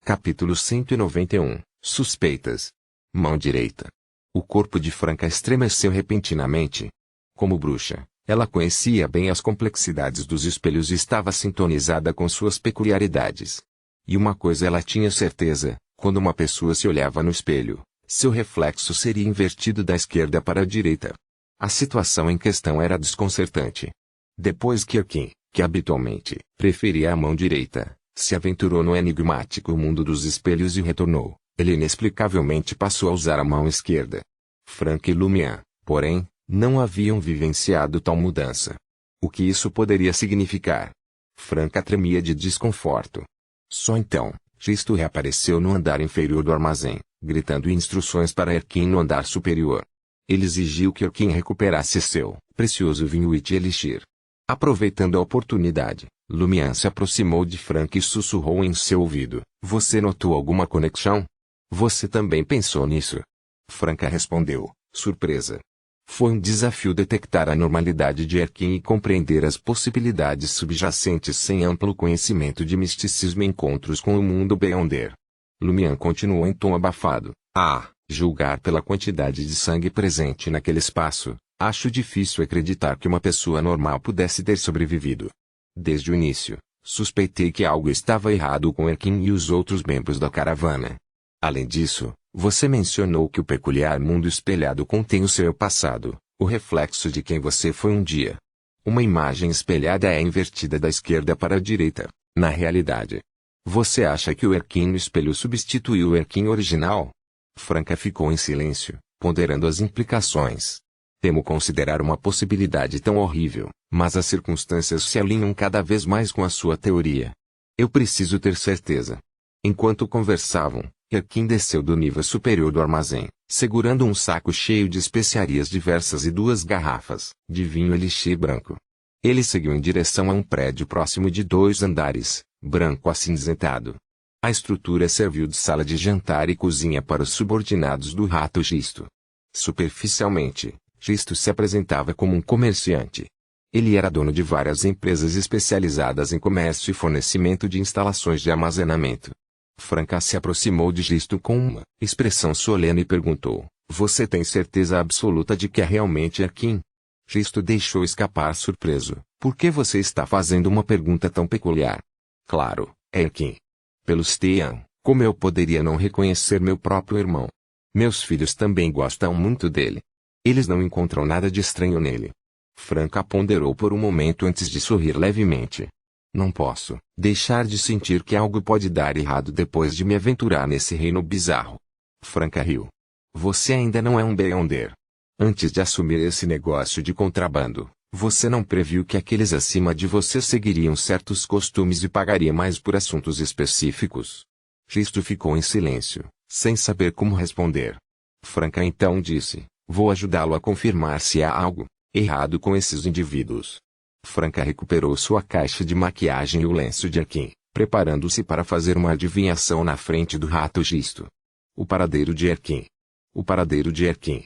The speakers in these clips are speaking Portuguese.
Capítulo 191. Suspeitas. Mão direita. O corpo de Franca estremeceu repentinamente. Como bruxa, ela conhecia bem as complexidades dos espelhos e estava sintonizada com suas peculiaridades. E uma coisa ela tinha certeza: quando uma pessoa se olhava no espelho, seu reflexo seria invertido da esquerda para a direita. A situação em questão era desconcertante. Depois que Erkin, que habitualmente preferia a mão direita, se aventurou no enigmático mundo dos espelhos e retornou, ele inexplicavelmente passou a usar a mão esquerda. Franca e Lumian, porém, não haviam vivenciado tal mudança. O que isso poderia significar? Franca tremia de desconforto. Só então, Gisto reapareceu no andar inferior do armazém, gritando instruções para Erkin no andar superior. Ele exigiu que Erkin recuperasse seu precioso vinho e elixir. Aproveitando a oportunidade, Lumian se aproximou de Franca e sussurrou em seu ouvido: "Você notou alguma conexão? Você também pensou nisso?" Franca respondeu, surpresa. Foi um desafio detectar a normalidade de Erkin e compreender as possibilidades subjacentes sem amplo conhecimento de misticismo e encontros com o mundo Beyonder. Lumian continuou em tom abafado: julgar pela quantidade de sangue presente naquele espaço, acho difícil acreditar que uma pessoa normal pudesse ter sobrevivido. Desde o início, suspeitei que algo estava errado com Erkin e os outros membros da caravana. Além disso, você mencionou que o peculiar mundo espelhado contém o seu passado, o reflexo de quem você foi um dia. Uma imagem espelhada é invertida da esquerda para a direita, na realidade. Você acha que o Erkin no espelho substituiu o Erkin original? Franca ficou em silêncio, ponderando as implicações. Temo considerar uma possibilidade tão horrível, mas as circunstâncias se alinham cada vez mais com a sua teoria. Eu preciso ter certeza. Enquanto conversavam, Erkin desceu do nível superior do armazém, segurando um saco cheio de especiarias diversas e 2 garrafas de vinho elixir branco. Ele seguiu em direção a um prédio próximo de 2 andares, branco acinzentado. A estrutura serviu de sala de jantar e cozinha para os subordinados do rato Gisto. Superficialmente, Gisto se apresentava como um comerciante. Ele era dono de várias empresas especializadas em comércio e fornecimento de instalações de armazenamento. Franca se aproximou de Gisto com uma expressão solene e perguntou: "Você tem certeza absoluta de que é realmente Erkin?" Gisto deixou escapar surpreso: "Por que você está fazendo uma pergunta tão peculiar?" "Claro, é Erkin. Pelos Tian, como eu poderia não reconhecer meu próprio irmão? Meus filhos também gostam muito dele. Eles não encontram nada de estranho nele." Franca ponderou por um momento antes de sorrir levemente. "Não posso deixar de sentir que algo pode dar errado depois de me aventurar nesse reino bizarro." Franca riu. "Você ainda não é um Beyonder. Antes de assumir esse negócio de contrabando, você não previu que aqueles acima de você seguiriam certos costumes e pagariam mais por assuntos específicos?" Gisto ficou em silêncio, sem saber como responder. Franca então disse: "Vou ajudá-lo a confirmar se há algo errado com esses indivíduos." Franca recuperou sua caixa de maquiagem e o lenço de Erkin, preparando-se para fazer uma adivinhação na frente do rato Gisto. O paradeiro de Erkin. O paradeiro de Erkin.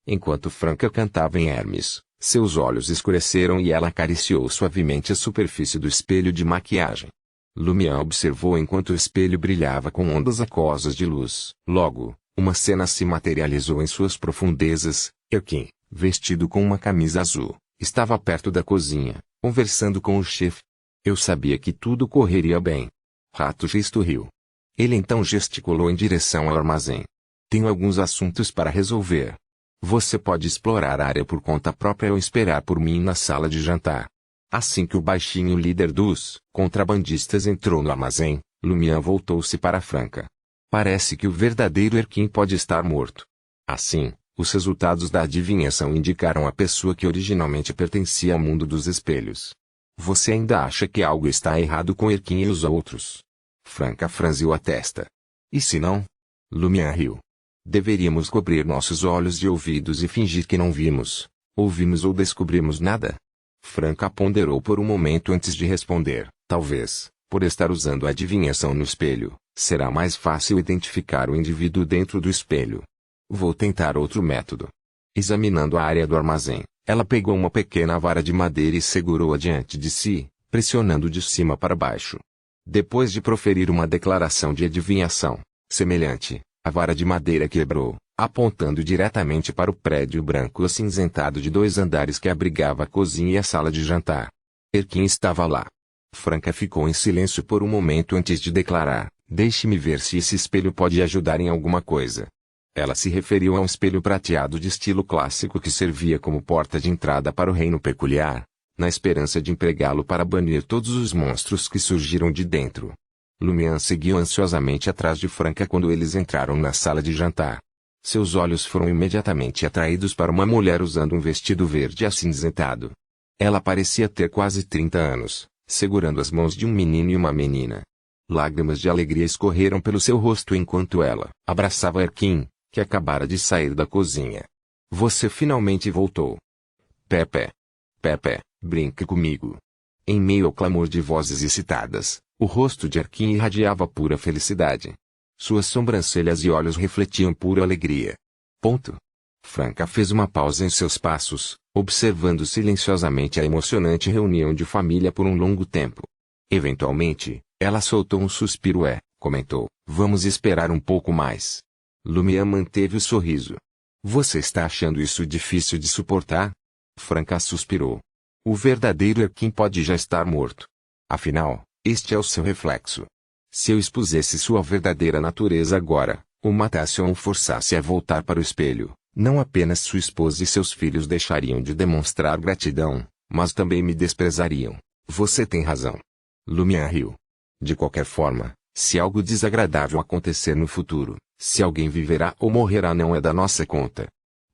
Enquanto Franca cantava em Hermes, seus olhos escureceram e ela acariciou suavemente a superfície do espelho de maquiagem. Lumian observou enquanto o espelho brilhava com ondas aquosas de luz. Logo, uma cena se materializou em suas profundezas. Erkin, vestido com uma camisa azul, estava perto da cozinha, conversando com o chefe. Eu sabia que tudo correria bem. Rato Gisto riu. Ele então gesticulou em direção ao armazém. Tenho alguns assuntos para resolver. Você pode explorar a área por conta própria ou esperar por mim na sala de jantar. Assim que o baixinho líder dos contrabandistas entrou no armazém, Lumian voltou-se para Franca. Parece que o verdadeiro Erkin pode estar morto. Assim, os resultados da adivinhação indicaram a pessoa que originalmente pertencia ao mundo dos espelhos. Você ainda acha que algo está errado com Erkin e os outros? Franca franziu a testa. E se não? Lumian riu. Deveríamos cobrir nossos olhos e ouvidos e fingir que não vimos, ouvimos ou descobrimos nada? Franca ponderou por um momento antes de responder. Talvez, por estar usando a adivinhação no espelho, será mais fácil identificar o indivíduo dentro do espelho. Vou tentar outro método. Examinando a área do armazém, ela pegou uma pequena vara de madeira e segurou-a diante de si, pressionando de cima para baixo. Depois de proferir uma declaração de adivinhação, semelhante, a vara de madeira quebrou, apontando diretamente para o prédio branco acinzentado de 2 andares que abrigava a cozinha e a sala de jantar. Erkin estava lá. Franca ficou em silêncio por um momento antes de declarar: "Deixe-me ver se esse espelho pode ajudar em alguma coisa." Ela se referiu a um espelho prateado de estilo clássico que servia como porta de entrada para o reino peculiar, na esperança de empregá-lo para banir todos os monstros que surgiram de dentro. Lumian seguiu ansiosamente atrás de Franca quando eles entraram na sala de jantar. Seus olhos foram imediatamente atraídos para uma mulher usando um vestido verde acinzentado. Ela parecia ter quase 30 anos, segurando as mãos de um menino e uma menina. Lágrimas de alegria escorreram pelo seu rosto enquanto ela abraçava Erkin, que acabara de sair da cozinha. "Você finalmente voltou. Pepe. Pepe, brinque comigo." Em meio ao clamor de vozes excitadas, o rosto de Erkin irradiava pura felicidade. Suas sobrancelhas e olhos refletiam pura alegria. Franca fez uma pausa em seus passos, observando silenciosamente a emocionante reunião de família por um longo tempo. Eventualmente, ela soltou um suspiro e comentou: "Vamos esperar um pouco mais." Lumian manteve o sorriso. "Você está achando isso difícil de suportar?" Franca suspirou. "O verdadeiro Erkin pode já estar morto. Afinal, este é o seu reflexo. Se eu expusesse sua verdadeira natureza agora, o matasse ou o forçasse a voltar para o espelho, não apenas sua esposa e seus filhos deixariam de demonstrar gratidão, mas também me desprezariam." "Você tem razão." Lumian riu. "De qualquer forma, se algo desagradável acontecer no futuro, se alguém viverá ou morrerá não é da nossa conta.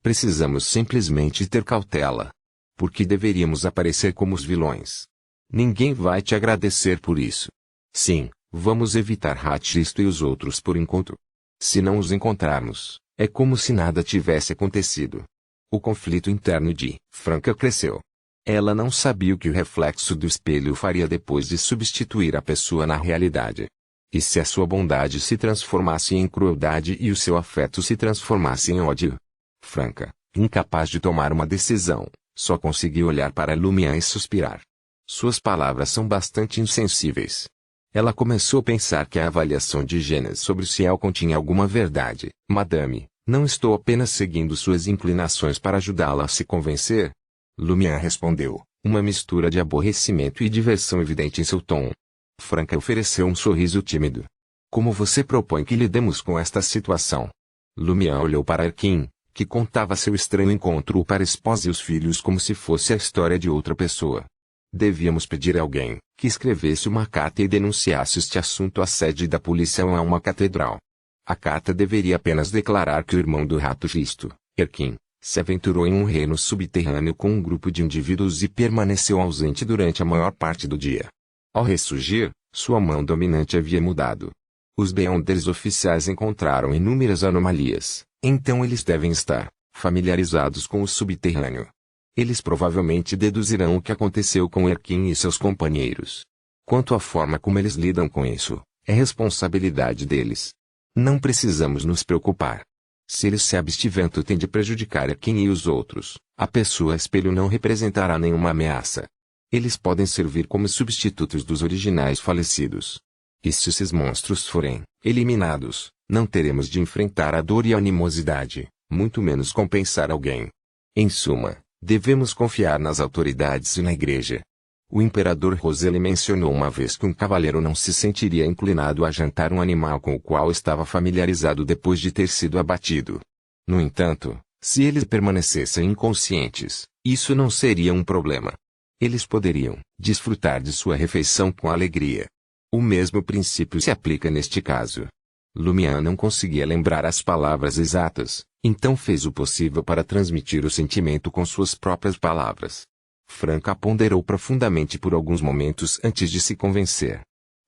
Precisamos simplesmente ter cautela. Por que deveríamos aparecer como os vilões? Ninguém vai te agradecer por isso. Sim, vamos evitar Hatchisto e os outros por enquanto. Se não os encontrarmos, é como se nada tivesse acontecido." O conflito interno de Franca cresceu. Ela não sabia o que o reflexo do espelho faria depois de substituir a pessoa na realidade. E se a sua bondade se transformasse em crueldade e o seu afeto se transformasse em ódio? Franca, incapaz de tomar uma decisão, só conseguiu olhar para Lumian e suspirar. Suas palavras são bastante insensíveis. Ela começou a pensar que a avaliação de Genes sobre Ciel continha alguma verdade. "Madame, não estou apenas seguindo suas inclinações para ajudá-la a se convencer." Lumian respondeu, uma mistura de aborrecimento e diversão evidente em seu tom. Franca ofereceu um sorriso tímido. "Como você propõe que lidemos com esta situação?" Lumian olhou para Erkin, que contava seu estranho encontro para a esposa e os filhos como se fosse a história de outra pessoa. "Devíamos pedir a alguém que escrevesse uma carta e denunciasse este assunto à sede da polícia ou a uma catedral. A carta deveria apenas declarar que o irmão do rato Fisto, Erkin, se aventurou em um reino subterrâneo com um grupo de indivíduos e permaneceu ausente durante a maior parte do dia. Ao ressurgir, sua mão dominante havia mudado. Os Beyonders oficiais encontraram inúmeras anomalias, então eles devem estar familiarizados com o subterrâneo. Eles provavelmente deduzirão o que aconteceu com Erkin e seus companheiros. Quanto à forma como eles lidam com isso, é responsabilidade deles. Não precisamos nos preocupar. Se eles se abstiverem de prejudicar Erkin e os outros, a pessoa espelho não representará nenhuma ameaça. Eles podem servir como substitutos dos originais falecidos. E se esses monstros forem eliminados, não teremos de enfrentar a dor e a animosidade, muito menos compensar alguém. Em suma, devemos confiar nas autoridades e na igreja. O imperador Roseli mencionou uma vez que um cavaleiro não se sentiria inclinado a jantar um animal com o qual estava familiarizado depois de ter sido abatido. No entanto, se eles permanecessem inconscientes, isso não seria um problema. Eles poderiam desfrutar de sua refeição com alegria. O mesmo princípio se aplica neste caso. Lumian não conseguia lembrar as palavras exatas, então fez o possível para transmitir o sentimento com suas próprias palavras. Franca ponderou profundamente por alguns momentos antes de se convencer.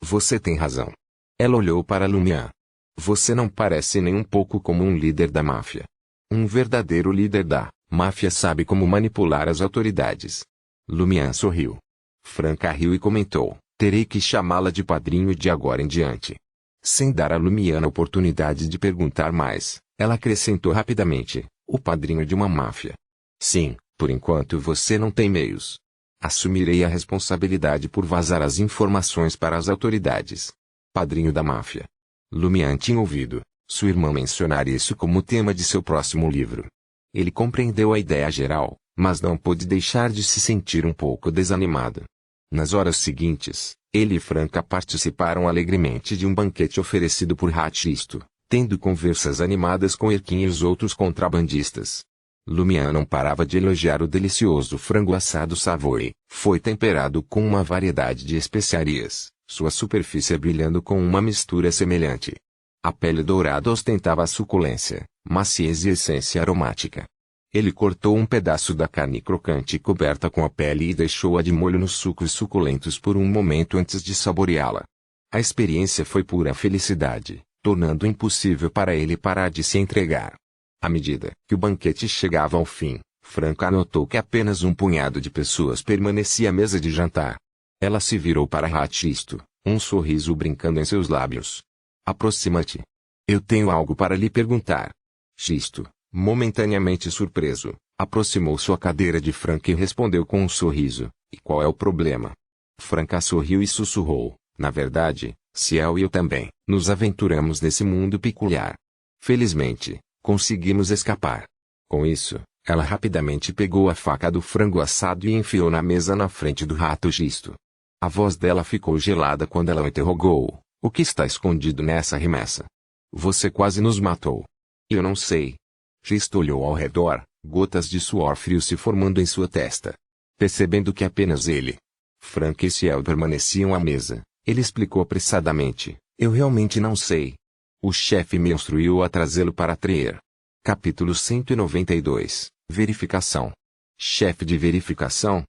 "Você tem razão." Ela olhou para Lumian. "Você não parece nem um pouco como um líder da máfia. Um verdadeiro líder da máfia sabe como manipular as autoridades." Lumian sorriu. Franca riu e comentou, "Terei que chamá-la de padrinho de agora em diante." Sem dar a Lumian a oportunidade de perguntar mais, ela acrescentou rapidamente, "O padrinho de uma máfia." "Sim, por enquanto você não tem meios." Assumirei a responsabilidade por vazar as informações para as autoridades. Padrinho da máfia. Lumian tinha ouvido sua irmã mencionar isso como tema de seu próximo livro. Ele compreendeu a ideia geral, mas não pôde deixar de se sentir um pouco desanimado. Nas horas seguintes, ele e Franca participaram alegremente de um banquete oferecido por Hatisto, tendo conversas animadas com Erkin e os outros contrabandistas. Lumian não parava de elogiar o delicioso frango assado Savoy. Foi temperado com uma variedade de especiarias, sua superfície brilhando com uma mistura semelhante. A pele dourada ostentava a suculência, maciez e essência aromática. Ele cortou um pedaço da carne crocante coberta com a pele e deixou-a de molho nos sucos suculentos por um momento antes de saboreá-la. A experiência foi pura felicidade, tornando impossível para ele parar de se entregar. À medida que o banquete chegava ao fim, Franca notou que apenas um punhado de pessoas permanecia à mesa de jantar. Ela se virou para Hatisto, um sorriso brincando em seus lábios. Aproxima-te. Eu tenho algo para lhe perguntar. Xisto, momentaneamente surpreso, aproximou sua cadeira de Franca e respondeu com um sorriso. E qual é o problema? Franca sorriu e sussurrou. Na verdade, Ciel e eu também nos aventuramos nesse mundo peculiar. Felizmente, conseguimos escapar. Com isso, ela rapidamente pegou a faca do frango assado e enfiou na mesa na frente do rato Xisto. A voz dela ficou gelada quando ela o interrogou. O que está escondido nessa remessa? Você quase nos matou. Eu não sei. Xisto olhou ao redor, gotas de suor frio se formando em sua testa. Percebendo que apenas ele, Franca e Ciel permaneciam à mesa, ele explicou apressadamente. Eu realmente não sei. O chefe me instruiu a trazê-lo para Treer. Capítulo 192. Verificação. Chefe de verificação?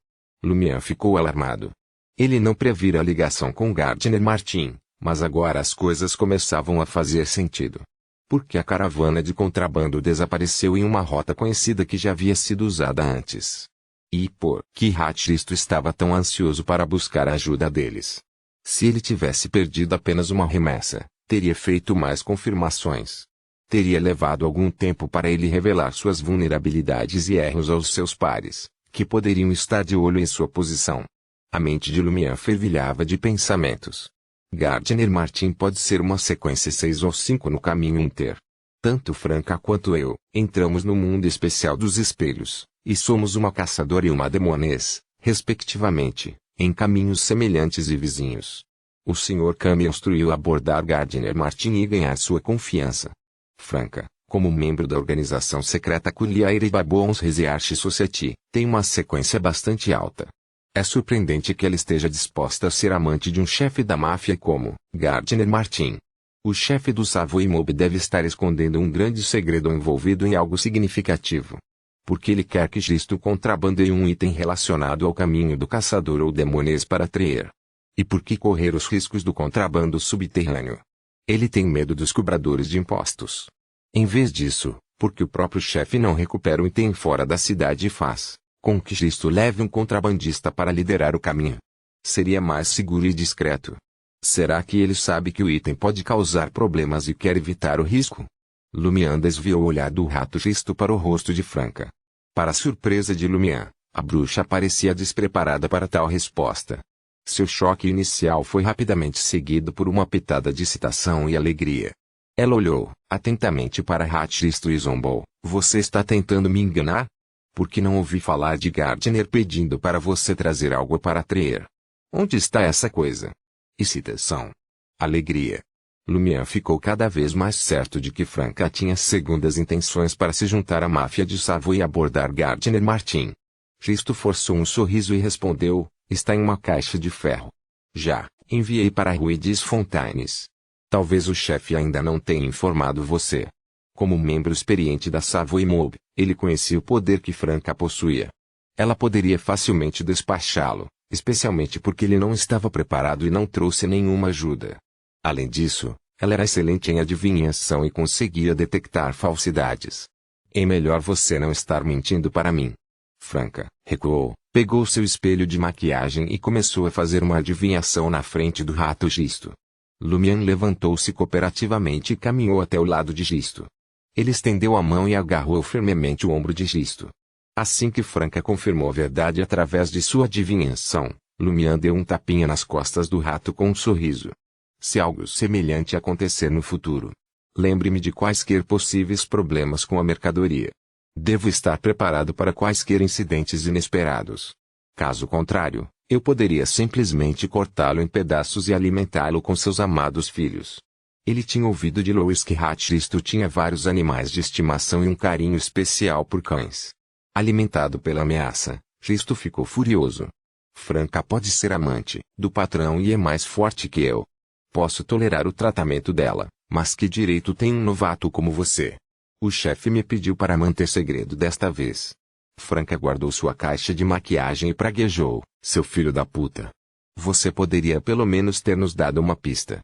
Lumian ficou alarmado. Ele não previra a ligação com Gardner Martin, mas agora as coisas começavam a fazer sentido. Porque a caravana de contrabando desapareceu em uma rota conhecida que já havia sido usada antes. E por que Hatisto estava tão ansioso para buscar a ajuda deles? Se ele tivesse perdido apenas uma remessa, teria feito mais confirmações. Teria levado algum tempo para ele revelar suas vulnerabilidades e erros aos seus pares, que poderiam estar de olho em sua posição. A mente de Lumian fervilhava de pensamentos. Gardner Martin pode ser uma sequência 6 ou 5 no caminho inter. Tanto Franca quanto eu, entramos no mundo especial dos espelhos, e somos uma caçadora e uma demonês, respectivamente, em caminhos semelhantes e vizinhos. O Sr. Khan me instruiu a abordar Gardner Martin e ganhar sua confiança. Franca, como membro da organização secreta Collier Babons Research Society, tem uma sequência bastante alta. É surpreendente que ela esteja disposta a ser amante de um chefe da máfia como Gardner Martin. O chefe do Savoy Mob deve estar escondendo um grande segredo envolvido em algo significativo. Porque ele quer que Xisto contrabandeie um item relacionado ao caminho do caçador ou demonês para Treer. E por que correr os riscos do contrabando subterrâneo? Ele tem medo dos cobradores de impostos. Em vez disso, porque o próprio chefe não recupera o item fora da cidade e faz com que Xisto leve um contrabandista para liderar o caminho. Seria mais seguro e discreto. Será que ele sabe que o item pode causar problemas e quer evitar o risco? Lumian desviou o olhar do rato Xisto para o rosto de Franca. Para a surpresa de Lumian, a bruxa parecia despreparada para tal resposta. Seu choque inicial foi rapidamente seguido por uma pitada de excitação e alegria. Ela olhou atentamente para Hatisto e zombou. Você está tentando me enganar? Porque não ouvi falar de Gardner pedindo para você trazer algo para Treer. Onde está essa coisa? Excitação. Alegria. Lumian ficou cada vez mais certo de que Franca tinha segundas intenções para se juntar à máfia de Savoy e abordar Gardner Martin. Xisto forçou um sorriso e respondeu, está em uma caixa de ferro. Já, enviei para Rue des Fontaines. Talvez o chefe ainda não tenha informado você. Como membro experiente da Savoy Mob, ele conhecia o poder que Franca possuía. Ela poderia facilmente despachá-lo, especialmente porque ele não estava preparado e não trouxe nenhuma ajuda. Além disso, ela era excelente em adivinhação e conseguia detectar falsidades. É melhor você não estar mentindo para mim. Franca recuou, pegou seu espelho de maquiagem e começou a fazer uma adivinhação na frente do rato Xisto. Lumian levantou-se cooperativamente e caminhou até o lado de Xisto. Ele estendeu a mão e agarrou firmemente o ombro de Xisto. Assim que Franca confirmou a verdade através de sua adivinhação, Lumian deu um tapinha nas costas do rato com um sorriso. Se algo semelhante acontecer no futuro, lembre-me de quaisquer possíveis problemas com a mercadoria. Devo estar preparado para quaisquer incidentes inesperados. Caso contrário, eu poderia simplesmente cortá-lo em pedaços e alimentá-lo com seus amados filhos. Ele tinha ouvido de Lois que Ratchisto tinha vários animais de estimação e um carinho especial por cães. Alimentado pela ameaça, Risto ficou furioso. Franca pode ser amante do patrão e é mais forte que eu. Posso tolerar o tratamento dela, mas que direito tem um novato como você? O chefe me pediu para manter segredo desta vez. Franca guardou sua caixa de maquiagem e praguejou, seu filho da puta. Você poderia pelo menos ter nos dado uma pista.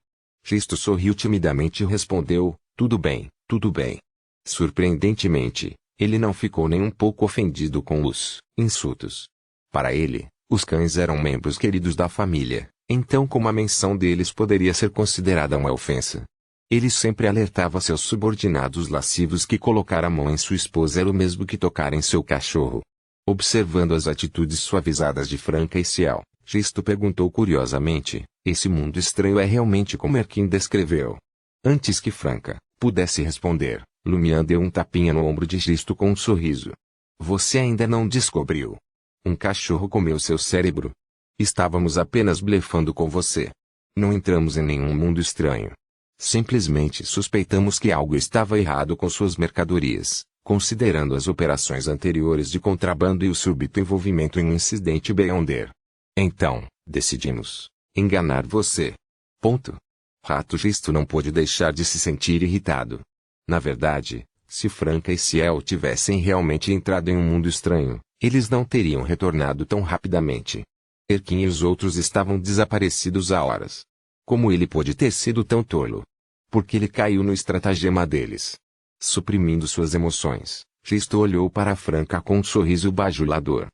Risto sorriu timidamente e respondeu, tudo bem, tudo bem. Surpreendentemente, ele não ficou nem um pouco ofendido com os insultos. Para ele, os cães eram membros queridos da família, então como a menção deles poderia ser considerada uma ofensa? Ele sempre alertava seus subordinados lascivos que colocar a mão em sua esposa era o mesmo que tocar em seu cachorro. Observando as atitudes suavizadas de Franca e Ciel, Risto perguntou curiosamente, esse mundo estranho é realmente como Erkin descreveu? Antes que Franca pudesse responder, Lumian deu um tapinha no ombro de Risto com um sorriso. Você ainda não descobriu. Um cachorro comeu seu cérebro. Estávamos apenas blefando com você. Não entramos em nenhum mundo estranho. Simplesmente suspeitamos que algo estava errado com suas mercadorias, considerando as operações anteriores de contrabando e o súbito envolvimento em um incidente Beyonder. Então, decidimos enganar você. Ponto. Rato Risto não pôde deixar de se sentir irritado. Na verdade, se Franca e Ciel tivessem realmente entrado em um mundo estranho, eles não teriam retornado tão rapidamente. Erkin e os outros estavam desaparecidos há horas. Como ele pôde ter sido tão tolo? Porque ele caiu no estratagema deles. Suprimindo suas emoções, Risto olhou para Franca com um sorriso bajulador.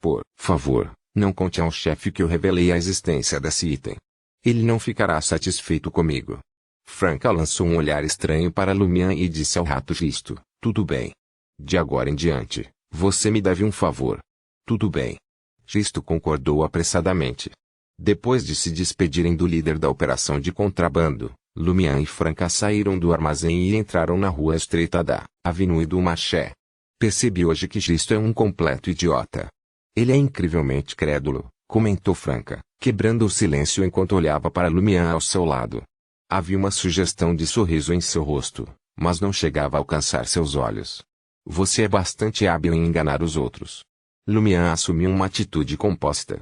Por favor, não conte ao chefe que eu revelei a existência desse item. Ele não ficará satisfeito comigo. Franca lançou um olhar estranho para Lumian e disse ao rato Risto, tudo bem. De agora em diante, você me deve um favor. Tudo bem. Risto concordou apressadamente. Depois de se despedirem do líder da operação de contrabando, Lumian e Franca saíram do armazém e entraram na rua estreita da Avenue do Marché. Percebi hoje que Risto é um completo idiota. Ele é incrivelmente crédulo, comentou Franca, quebrando o silêncio enquanto olhava para Lumian ao seu lado. Havia uma sugestão de sorriso em seu rosto, mas não chegava a alcançar seus olhos. Você é bastante hábil em enganar os outros. Lumian assumiu uma atitude composta.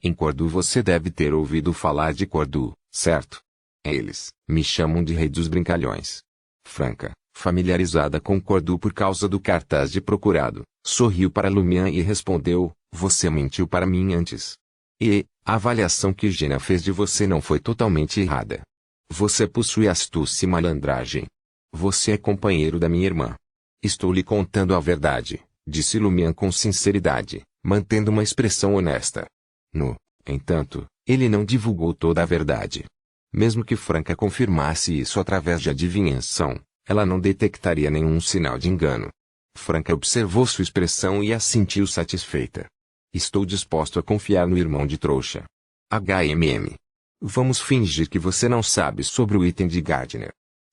Em Cordu você deve ter ouvido falar de Cordu, certo? Eles me chamam de Rei dos Brincalhões. Franca, familiarizada com Cordu por causa do cartaz de procurado, sorriu para Lumian e respondeu, você mentiu para mim antes. E, a avaliação que Gina fez de você não foi totalmente errada. Você possui astúcia e malandragem. Você é companheiro da minha irmã. Estou lhe contando a verdade, disse Lumian com sinceridade, mantendo uma expressão honesta. No entanto, ele não divulgou toda a verdade. Mesmo que Franca confirmasse isso através de adivinhação, ela não detectaria nenhum sinal de engano. Franca observou sua expressão e a sentiu satisfeita. Estou disposto a confiar no irmão de trouxa. HMM. Vamos fingir que você não sabe sobre o item de Gardner.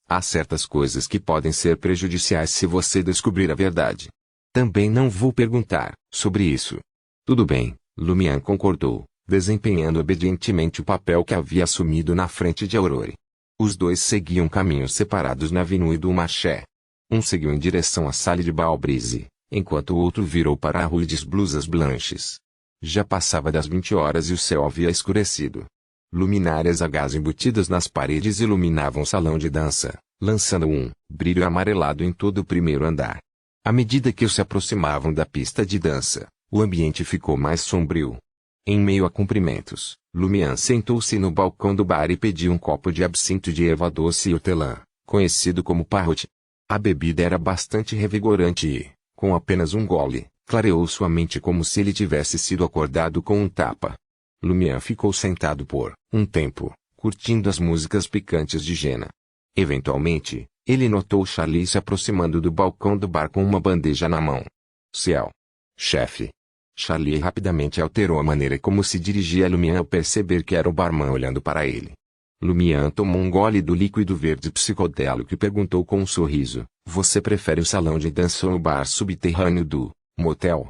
Há certas coisas que podem ser prejudiciais se você descobrir a verdade. Também não vou perguntar sobre isso. Tudo bem, Lumian concordou, desempenhando obedientemente o papel que havia assumido na frente de Aurore. Os dois seguiam caminhos separados na Avenue do Marché. Um seguiu em direção à Salle de Balbrise, enquanto o outro virou para a Rue des Blusas Blanches. Já passava das 20 horas e o céu havia escurecido. Luminárias a gás embutidas nas paredes iluminavam o salão de dança, lançando um brilho amarelado em todo o primeiro andar. À medida que se aproximavam da pista de dança, o ambiente ficou mais sombrio. Em meio a cumprimentos, Lumian sentou-se no balcão do bar e pediu um copo de absinto de erva doce e hortelã, conhecido como parrot. A bebida era bastante revigorante e, com apenas um gole, clareou sua mente como se ele tivesse sido acordado com um tapa. Lumian ficou sentado por um tempo, curtindo as músicas picantes de Gena. Eventualmente, ele notou Charlie se aproximando do balcão do bar com uma bandeja na mão. Ciel. chefe. Charlie rapidamente alterou a maneira como se dirigia a Lumian ao perceber que era o barman olhando para ele. Lumian tomou um gole do líquido verde psicodélico e perguntou com um sorriso: "Você prefere o salão de dança ou o bar subterrâneo do motel?"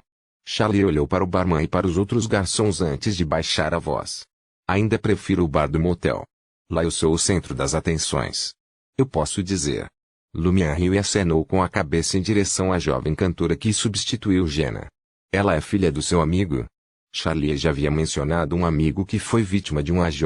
Charlie olhou para o barman e para os outros garçons antes de baixar a voz. "Ainda prefiro o bar do motel. Lá eu sou o centro das atenções. Eu posso dizer." Lumian riu e acenou com a cabeça em direção à jovem cantora que substituiu Jenna. "Ela é filha do seu amigo?" Charlie já havia mencionado um amigo que foi vítima de um AJ.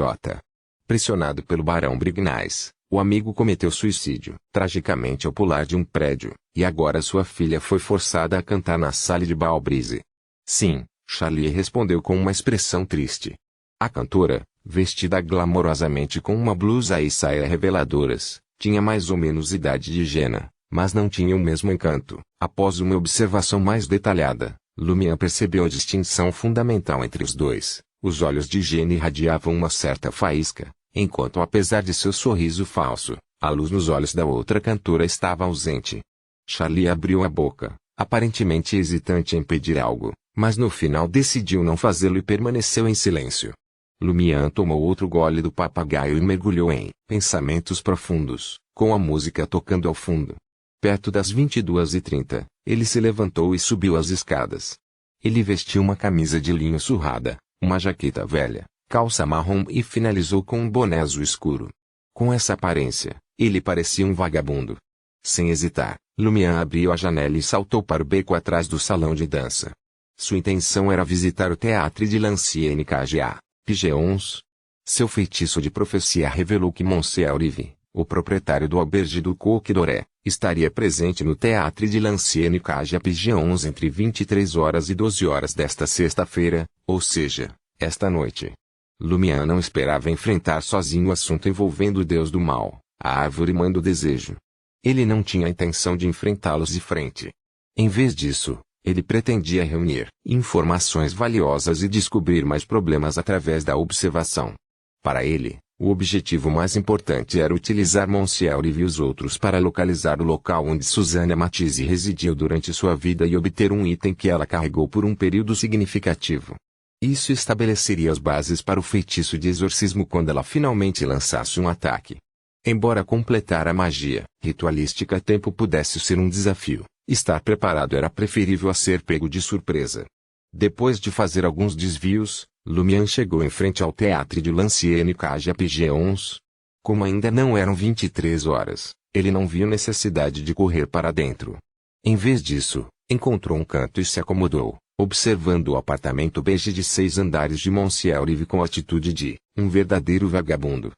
Pressionado pelo barão Brignais, o amigo cometeu suicídio tragicamente ao pular de um prédio, e agora sua filha foi forçada a cantar na sala de Balbrise. "Sim", Charlie respondeu com uma expressão triste. A cantora, vestida glamourosamente com uma blusa e saia reveladoras, tinha mais ou menos idade de Jenna, mas não tinha o mesmo encanto. Após uma observação mais detalhada, Lumian percebeu a distinção fundamental entre os dois. Os olhos de Jenna irradiavam uma certa faísca, enquanto apesar de seu sorriso falso, a luz nos olhos da outra cantora estava ausente. Charlie abriu a boca, aparentemente hesitante em pedir algo, mas no final decidiu não fazê-lo e permaneceu em silêncio. Lumian tomou outro gole do papagaio e mergulhou em pensamentos profundos, com a música tocando ao fundo. Perto das 22h30, ele se levantou e subiu as escadas. Ele vestiu uma camisa de linho surrada, uma jaqueta velha, calça marrom e finalizou com um boné azul escuro. Com essa aparência, ele parecia um vagabundo. Sem hesitar, Lumian abriu a janela e saltou para o beco atrás do salão de dança. Sua intenção era visitar o Théâtre de l'Ancienne KGA, Pigeons. Seu feitiço de profecia revelou que Monsieur Olive, o proprietário do Auberge do Coq d'Oré, estaria presente no Théâtre de l'Ancienne KGA Pigeons entre 23 horas e 12 horas desta sexta-feira, ou seja, esta noite. Lumian não esperava enfrentar sozinho o assunto envolvendo o deus do mal, a árvore-mãe do desejo. Ele não tinha a intenção de enfrentá-los de frente. Em vez disso, ele pretendia reunir informações valiosas e descobrir mais problemas através da observação. Para ele, o objetivo mais importante era utilizar Monsieur Olive e os outros para localizar o local onde Susana Matisse residiu durante sua vida e obter um item que ela carregou por um período significativo. Isso estabeleceria as bases para o feitiço de exorcismo quando ela finalmente lançasse um ataque. Embora completar a magia ritualística a tempo pudesse ser um desafio, estar preparado era preferível a ser pego de surpresa. Depois de fazer alguns desvios, Lumian chegou em frente ao Théâtre de l'Ancienne KGA Pigeons. Como ainda não eram 23 horas, ele não viu necessidade de correr para dentro. Em vez disso, encontrou um canto e se acomodou, observando o apartamento beige de 6 andares de Monsieur Olive com a atitude de um verdadeiro vagabundo.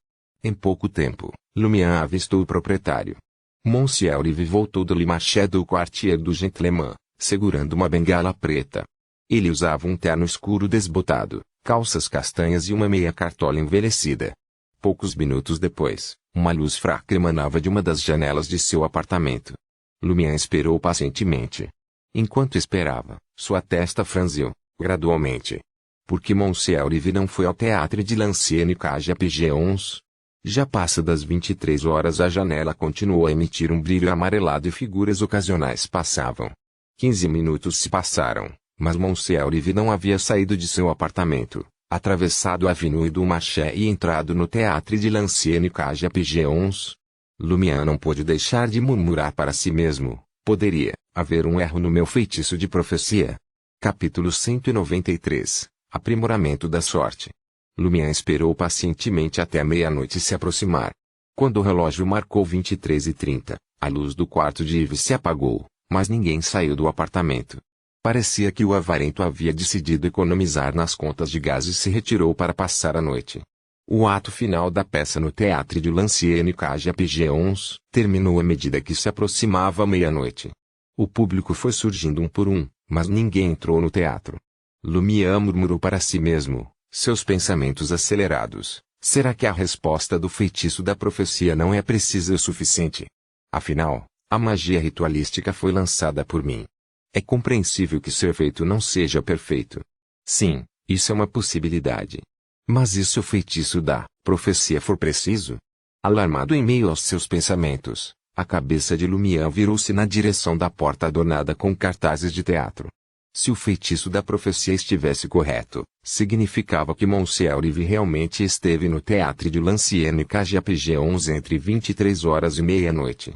Em pouco tempo, Lumian avistou o proprietário. Monsieur Olive voltou do Le Marché do Quartier do Gentleman, segurando uma bengala preta. Ele usava um terno escuro desbotado, calças castanhas e uma meia cartola envelhecida. Poucos minutos depois, uma luz fraca emanava de uma das janelas de seu apartamento. Lumian esperou pacientemente. Enquanto esperava, sua testa franziu, gradualmente. Por que Monsieur Olive não foi ao Théâtre de l'Ancienne KGA Pigeons? Já passa das 23 horas, a janela continuou a emitir um brilho amarelado e figuras ocasionais passavam. 15 minutos se passaram, mas Monsieur Olive não havia saído de seu apartamento, atravessado a Avenue du Marché e entrado no Théâtre de l'Ancienne KGA Pigeons. Lumian não pôde deixar de murmurar para si mesmo: poderia haver um erro no meu feitiço de profecia. Capítulo 193 Aprimoramento da sorte. Lumian esperou pacientemente até a meia-noite se aproximar. Quando o relógio marcou 23h30, a luz do quarto de Yves se apagou, mas ninguém saiu do apartamento. Parecia que o avarento havia decidido economizar nas contas de gás e se retirou para passar a noite. O ato final da peça no Théâtre de l'Ancienne KGA Pigeons terminou à medida que se aproximava a meia-noite. O público foi surgindo um por um, mas ninguém entrou no teatro. Lumian murmurou para si mesmo, seus pensamentos acelerados: será que a resposta do feitiço da profecia não é precisa o suficiente? Afinal, a magia ritualística foi lançada por mim. É compreensível que seu efeito não seja perfeito. Sim, isso é uma possibilidade. Mas e se o feitiço da profecia for preciso? Alarmado em meio aos seus pensamentos, a cabeça de Lumian virou-se na direção da porta adornada com cartazes de teatro. Se o feitiço da profecia estivesse correto, significava que Monsieur Rive realmente esteve no Théâtre de Lancienne KGPG 11 entre 23 horas e meia-noite.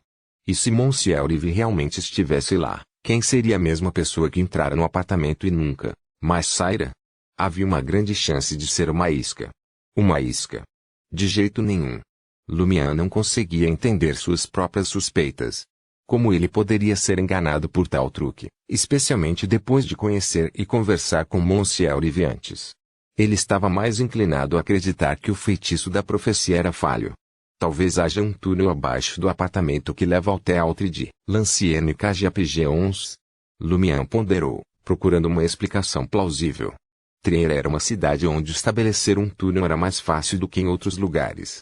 E se Monsieur Rive realmente estivesse lá, quem seria a mesma pessoa que entrara no apartamento e nunca mais saíra? Havia uma grande chance de ser uma isca. Uma isca. De jeito nenhum. Lumière não conseguia entender suas próprias suspeitas. Como ele poderia ser enganado por tal truque, especialmente depois de conhecer e conversar com Monsieur Rive antes? Ele estava mais inclinado a acreditar que o feitiço da profecia era falho. Talvez haja um túnel abaixo do apartamento que leva ao Théâtre de Lancienne KGPG 11. Lumière ponderou, procurando uma explicação plausível. Trier era uma cidade onde estabelecer um túnel era mais fácil do que em outros lugares.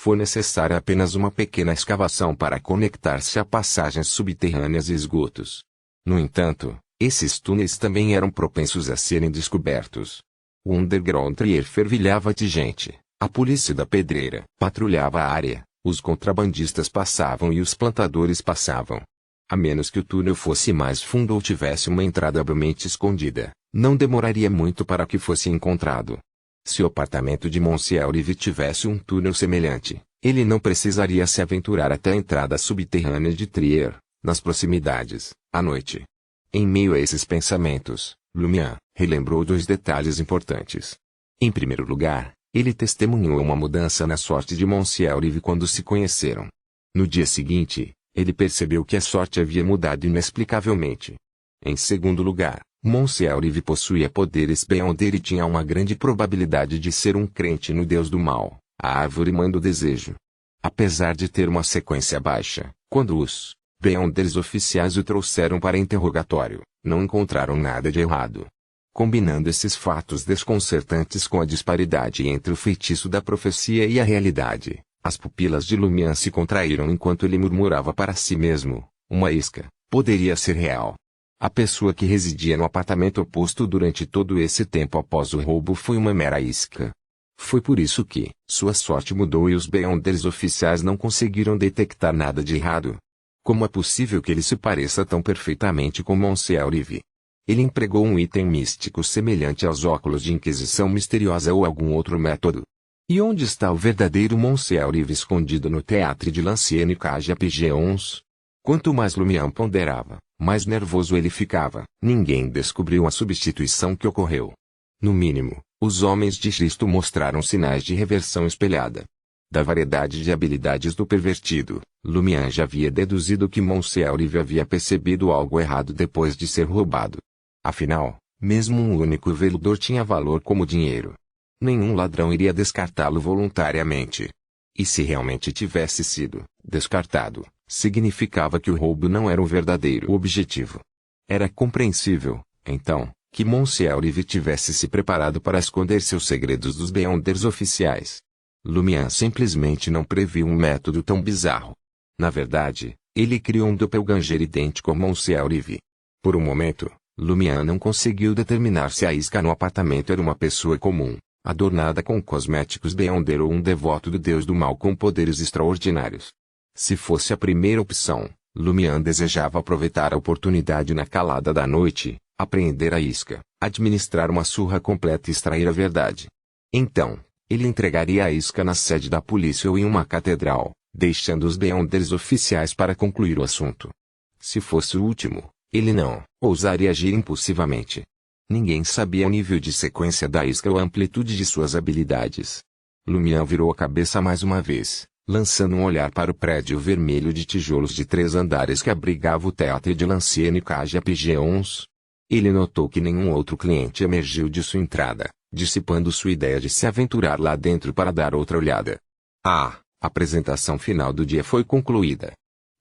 Foi necessária apenas uma pequena escavação para conectar-se a passagens subterrâneas e esgotos. No entanto, esses túneis também eram propensos a serem descobertos. O underground Trier fervilhava de gente, a polícia da pedreira patrulhava a área, os contrabandistas passavam e os plantadores passavam. A menos que o túnel fosse mais fundo ou tivesse uma entrada habilmente escondida, não demoraria muito para que fosse encontrado. Se o apartamento de Monsieur Rive tivesse um túnel semelhante, ele não precisaria se aventurar até a entrada subterrânea de Trier, nas proximidades, à noite. Em meio a esses pensamentos, Lumière relembrou dois detalhes importantes. Em primeiro lugar, ele testemunhou uma mudança na sorte de Monsieur Rive quando se conheceram. No dia seguinte, ele percebeu que a sorte havia mudado inexplicavelmente. Em segundo lugar, Monsieur Rive possuía poderes Beyonder e tinha uma grande probabilidade de ser um crente no Deus do Mal, a árvore mãe do desejo. Apesar de ter uma sequência baixa, quando os Beyonders oficiais o trouxeram para interrogatório, não encontraram nada de errado. Combinando esses fatos desconcertantes com a disparidade entre o feitiço da profecia e a realidade, as pupilas de Lumière se contraíram enquanto ele murmurava para si mesmo, uma isca, poderia ser real. A pessoa que residia no apartamento oposto durante todo esse tempo após o roubo foi uma mera isca. Foi por isso que sua sorte mudou e os Beyonders oficiais não conseguiram detectar nada de errado. Como é possível que ele se pareça tão perfeitamente com Monsieur Rive? Ele empregou um item místico semelhante aos óculos de inquisição misteriosa ou algum outro método. E onde está o verdadeiro Monsieur Rive escondido no Théâtre de Lancienne KGPG 11? Quanto mais Lumière ponderava, mais nervoso ele ficava. Ninguém descobriu a substituição que ocorreu. No mínimo, os homens de Cristo mostraram sinais de reversão espelhada. Da variedade de habilidades do pervertido, Lumière já havia deduzido que Monsieur Rive havia percebido algo errado depois de ser roubado. Afinal, mesmo um único velador tinha valor como dinheiro. Nenhum ladrão iria descartá-lo voluntariamente. E se realmente tivesse sido descartado, significava que o roubo não era um verdadeiro objetivo. Era compreensível, então, que Monsieur Rive tivesse se preparado para esconder seus segredos dos Beyonders oficiais. Lumière simplesmente não previu um método tão bizarro. Na verdade, ele criou um doppelganger idêntico a Monsieur Rive. Por um momento, Lumière não conseguiu determinar se a isca no apartamento era uma pessoa comum, adornada com cosméticos Beyonder ou um devoto do Deus do Mal com poderes extraordinários. Se fosse a primeira opção, Lumière desejava aproveitar a oportunidade na calada da noite, apreender a isca, administrar uma surra completa e extrair a verdade. Então, ele entregaria a isca na sede da polícia ou em uma catedral, deixando os Beyonders oficiais para concluir o assunto. Se fosse o último, ele não ousaria agir impulsivamente. Ninguém sabia o nível de sequência da isca ou a amplitude de suas habilidades. Lumière virou a cabeça mais uma vez, lançando um olhar para o prédio vermelho de tijolos de 3 andares que abrigava o Théâtre de Lancienne KGPG 11. Ele notou que nenhum outro cliente emergiu de sua entrada, dissipando sua ideia de se aventurar lá dentro para dar outra olhada. A apresentação final do dia foi concluída.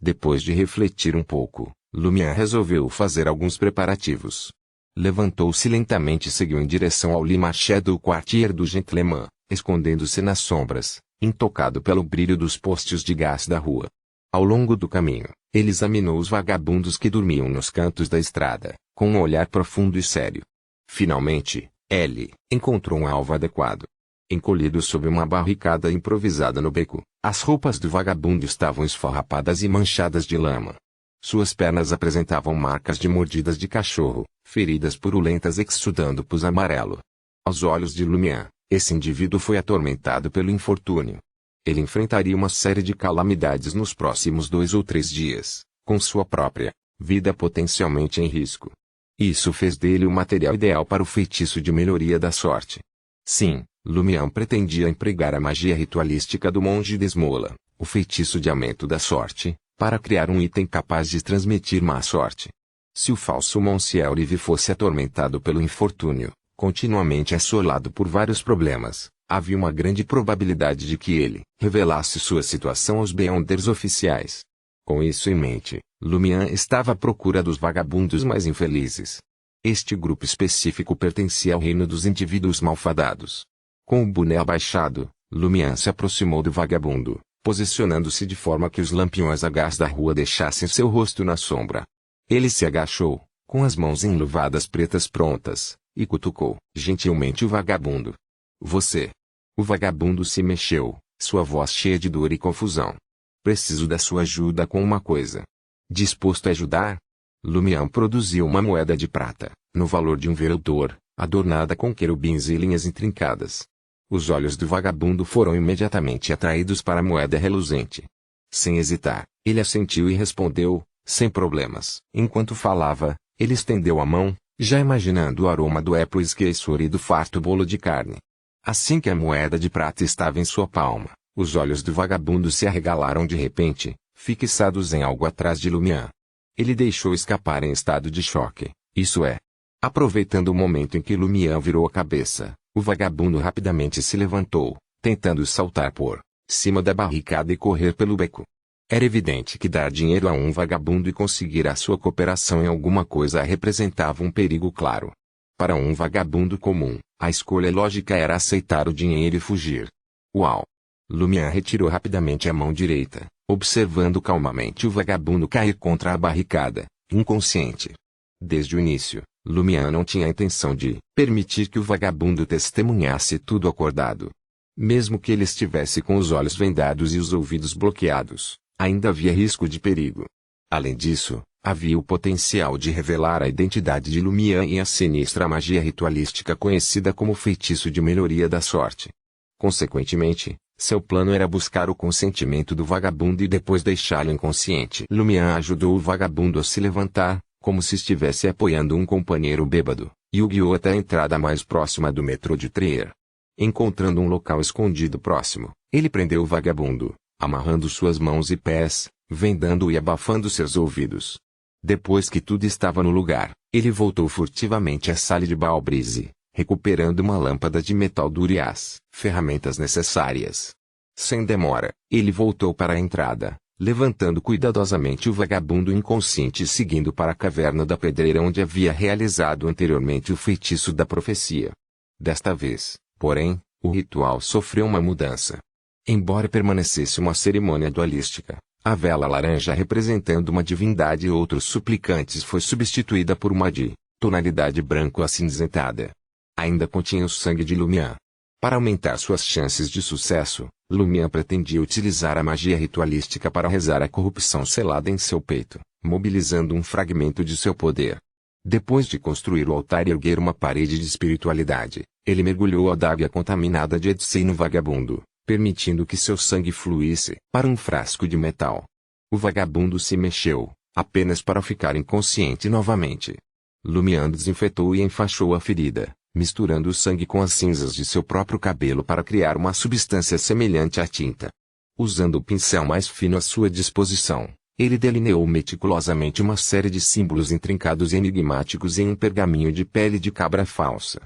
Depois de refletir um pouco, Lumière resolveu fazer alguns preparativos. Levantou-se lentamente e seguiu em direção ao Le Marché do Quartier do Gentleman, escondendo-se nas sombras, intocado pelo brilho dos postes de gás da rua. Ao longo do caminho, ele examinou os vagabundos que dormiam nos cantos da estrada, com um olhar profundo e sério. Finalmente, ele encontrou um alvo adequado. Encolhido sob uma barricada improvisada no beco, as roupas do vagabundo estavam esfarrapadas e manchadas de lama. Suas pernas apresentavam marcas de mordidas de cachorro, feridas purulentas exudando pus amarelo. Aos olhos de Lumière, esse indivíduo foi atormentado pelo infortúnio. Ele enfrentaria uma série de calamidades nos próximos 2 ou 3 dias, com sua própria vida potencialmente em risco. Isso fez dele o material ideal para o feitiço de melhoria da sorte. Sim, Lumière pretendia empregar a magia ritualística do monge Desmola, o feitiço de aumento da sorte, para criar um item capaz de transmitir má sorte. Se o falso Monsieur Rive fosse atormentado pelo infortúnio, continuamente assolado por vários problemas, havia uma grande probabilidade de que ele revelasse sua situação aos Beyonders oficiais. Com isso em mente, Lumière estava à procura dos vagabundos mais infelizes. Este grupo específico pertencia ao reino dos indivíduos malfadados. Com o boné abaixado, Lumière se aproximou do vagabundo, posicionando-se de forma que os lampiões a gás da rua deixassem seu rosto na sombra. Ele se agachou, com as mãos enluvadas pretas prontas, e cutucou gentilmente o vagabundo. Você. O vagabundo se mexeu, sua voz cheia de dor e confusão. Preciso da sua ajuda com uma coisa. Disposto a ajudar? Lumière produziu uma moeda de prata, no valor de um vereador, adornada com querubins e linhas intrincadas. Os olhos do vagabundo foram imediatamente atraídos para a moeda reluzente. Sem hesitar, ele assentiu e respondeu, sem problemas. Enquanto falava, ele estendeu a mão, já imaginando o aroma do apple esqueçor e do farto bolo de carne. Assim que a moeda de prata estava em sua palma, os olhos do vagabundo se arregalaram de repente, fixados em algo atrás de Lumière. Ele deixou escapar em estado de choque, isso é. Aproveitando o momento em que Lumière virou a cabeça, o vagabundo rapidamente se levantou, tentando saltar por cima da barricada e correr pelo beco. Era evidente que dar dinheiro a um vagabundo e conseguir a sua cooperação em alguma coisa representava um perigo claro. Para um vagabundo comum, a escolha lógica era aceitar o dinheiro e fugir. Uau! Lumière retirou rapidamente a mão direita, observando calmamente o vagabundo cair contra a barricada, inconsciente. Desde o início, Lumière não tinha a intenção de permitir que o vagabundo testemunhasse tudo acordado. Mesmo que ele estivesse com os olhos vendados e os ouvidos bloqueados, ainda havia risco de perigo. Além disso, havia o potencial de revelar a identidade de Lumière e a sinistra magia ritualística conhecida como feitiço de melhoria da sorte. Consequentemente, seu plano era buscar o consentimento do vagabundo e depois deixá-lo inconsciente. Lumière ajudou o vagabundo a se levantar, como se estivesse apoiando um companheiro bêbado, e o guiou até a entrada mais próxima do metrô de Trier. Encontrando um local escondido próximo, ele prendeu o vagabundo, amarrando suas mãos e pés, vendando e abafando seus ouvidos. Depois que tudo estava no lugar, ele voltou furtivamente à sala de Balbrise, recuperando uma lâmpada de metal duro e as ferramentas necessárias. Sem demora, ele voltou para a entrada, levantando cuidadosamente o vagabundo inconsciente e seguindo para a caverna da pedreira onde havia realizado anteriormente o feitiço da profecia. Desta vez, porém, o ritual sofreu uma mudança. Embora permanecesse uma cerimônia dualística, a vela laranja representando uma divindade e outros suplicantes foi substituída por uma de tonalidade branco acinzentada. Ainda continha o sangue de Lumière. Para aumentar suas chances de sucesso, Lumière pretendia utilizar a magia ritualística para rezar a corrupção selada em seu peito, mobilizando um fragmento de seu poder. Depois de construir o altar e erguer uma parede de espiritualidade, ele mergulhou a adaga contaminada de Edsei no vagabundo, permitindo que seu sangue fluísse para um frasco de metal. O vagabundo se mexeu, apenas para ficar inconsciente novamente. Lumière desinfetou e enfaixou a ferida, misturando o sangue com as cinzas de seu próprio cabelo para criar uma substância semelhante à tinta. Usando o pincel mais fino à sua disposição, ele delineou meticulosamente uma série de símbolos intrincados e enigmáticos em um pergaminho de pele de cabra falsa.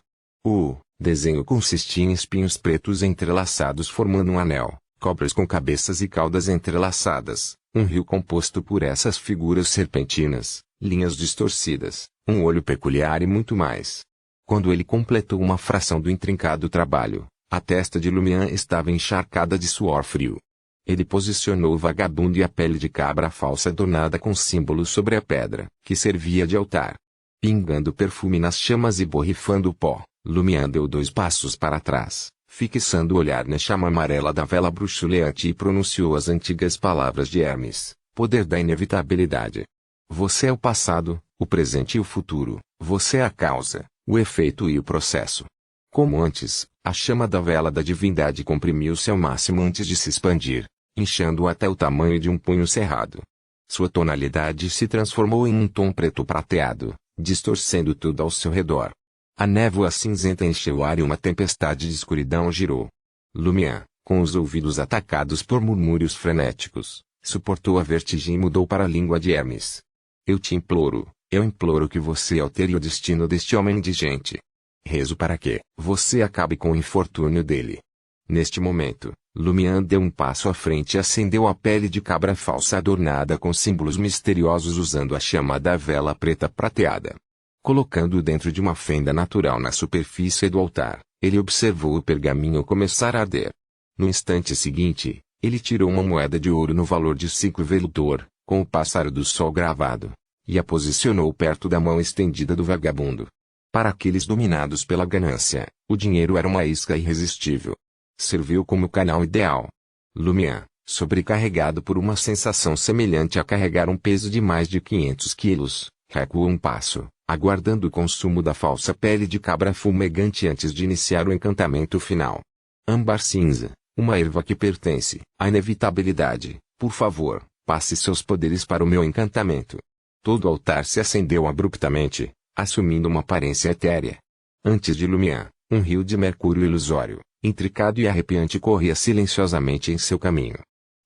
O desenho consistia em espinhos pretos entrelaçados formando um anel, cobras com cabeças e caudas entrelaçadas, um rio composto por essas figuras serpentinas, linhas distorcidas, um olho peculiar e muito mais. Quando ele completou uma fração do intrincado trabalho, a testa de Lumière estava encharcada de suor frio. Ele posicionou o vagabundo e a pele de cabra falsa adornada com símbolos sobre a pedra, que servia de altar. Pingando perfume nas chamas e borrifando o pó, Lumière deu 2 passos para trás, fixando o olhar na chama amarela da vela bruxuleante e pronunciou as antigas palavras de Hermes, poder da inevitabilidade. Você é o passado, o presente e o futuro. Você é a causa, o efeito e o processo. Como antes, a chama da vela da divindade comprimiu-se ao máximo antes de se expandir, inchando até o tamanho de um punho cerrado. Sua tonalidade se transformou em um tom preto prateado, distorcendo tudo ao seu redor. A névoa cinzenta encheu o ar e uma tempestade de escuridão girou. Lumière, com os ouvidos atacados por murmúrios frenéticos, suportou a vertigem e mudou para a língua de Hermes. Eu imploro que você altere o destino deste homem indigente. Rezo para que você acabe com o infortúnio dele. Neste momento, Lumière deu um passo à frente e acendeu a pele de cabra falsa adornada com símbolos misteriosos usando a chama da vela preta prateada. Colocando-o dentro de uma fenda natural na superfície do altar, ele observou o pergaminho começar a arder. No instante seguinte, ele tirou uma moeda de ouro no valor de 5 velutor, com o pássaro do sol gravado, e a posicionou perto da mão estendida do vagabundo. Para aqueles dominados pela ganância, o dinheiro era uma isca irresistível. Serviu como canal ideal. Lumière, sobrecarregado por uma sensação semelhante a carregar um peso de mais de 500 quilos, recuou um passo, aguardando o consumo da falsa pele de cabra fumegante antes de iniciar o encantamento final. Âmbar cinza, uma erva que pertence à inevitabilidade, por favor, passe seus poderes para o meu encantamento. Todo o altar se acendeu abruptamente, assumindo uma aparência etérea. Antes de Lumière, um rio de mercúrio ilusório, intricado e arrepiante corria silenciosamente em seu caminho.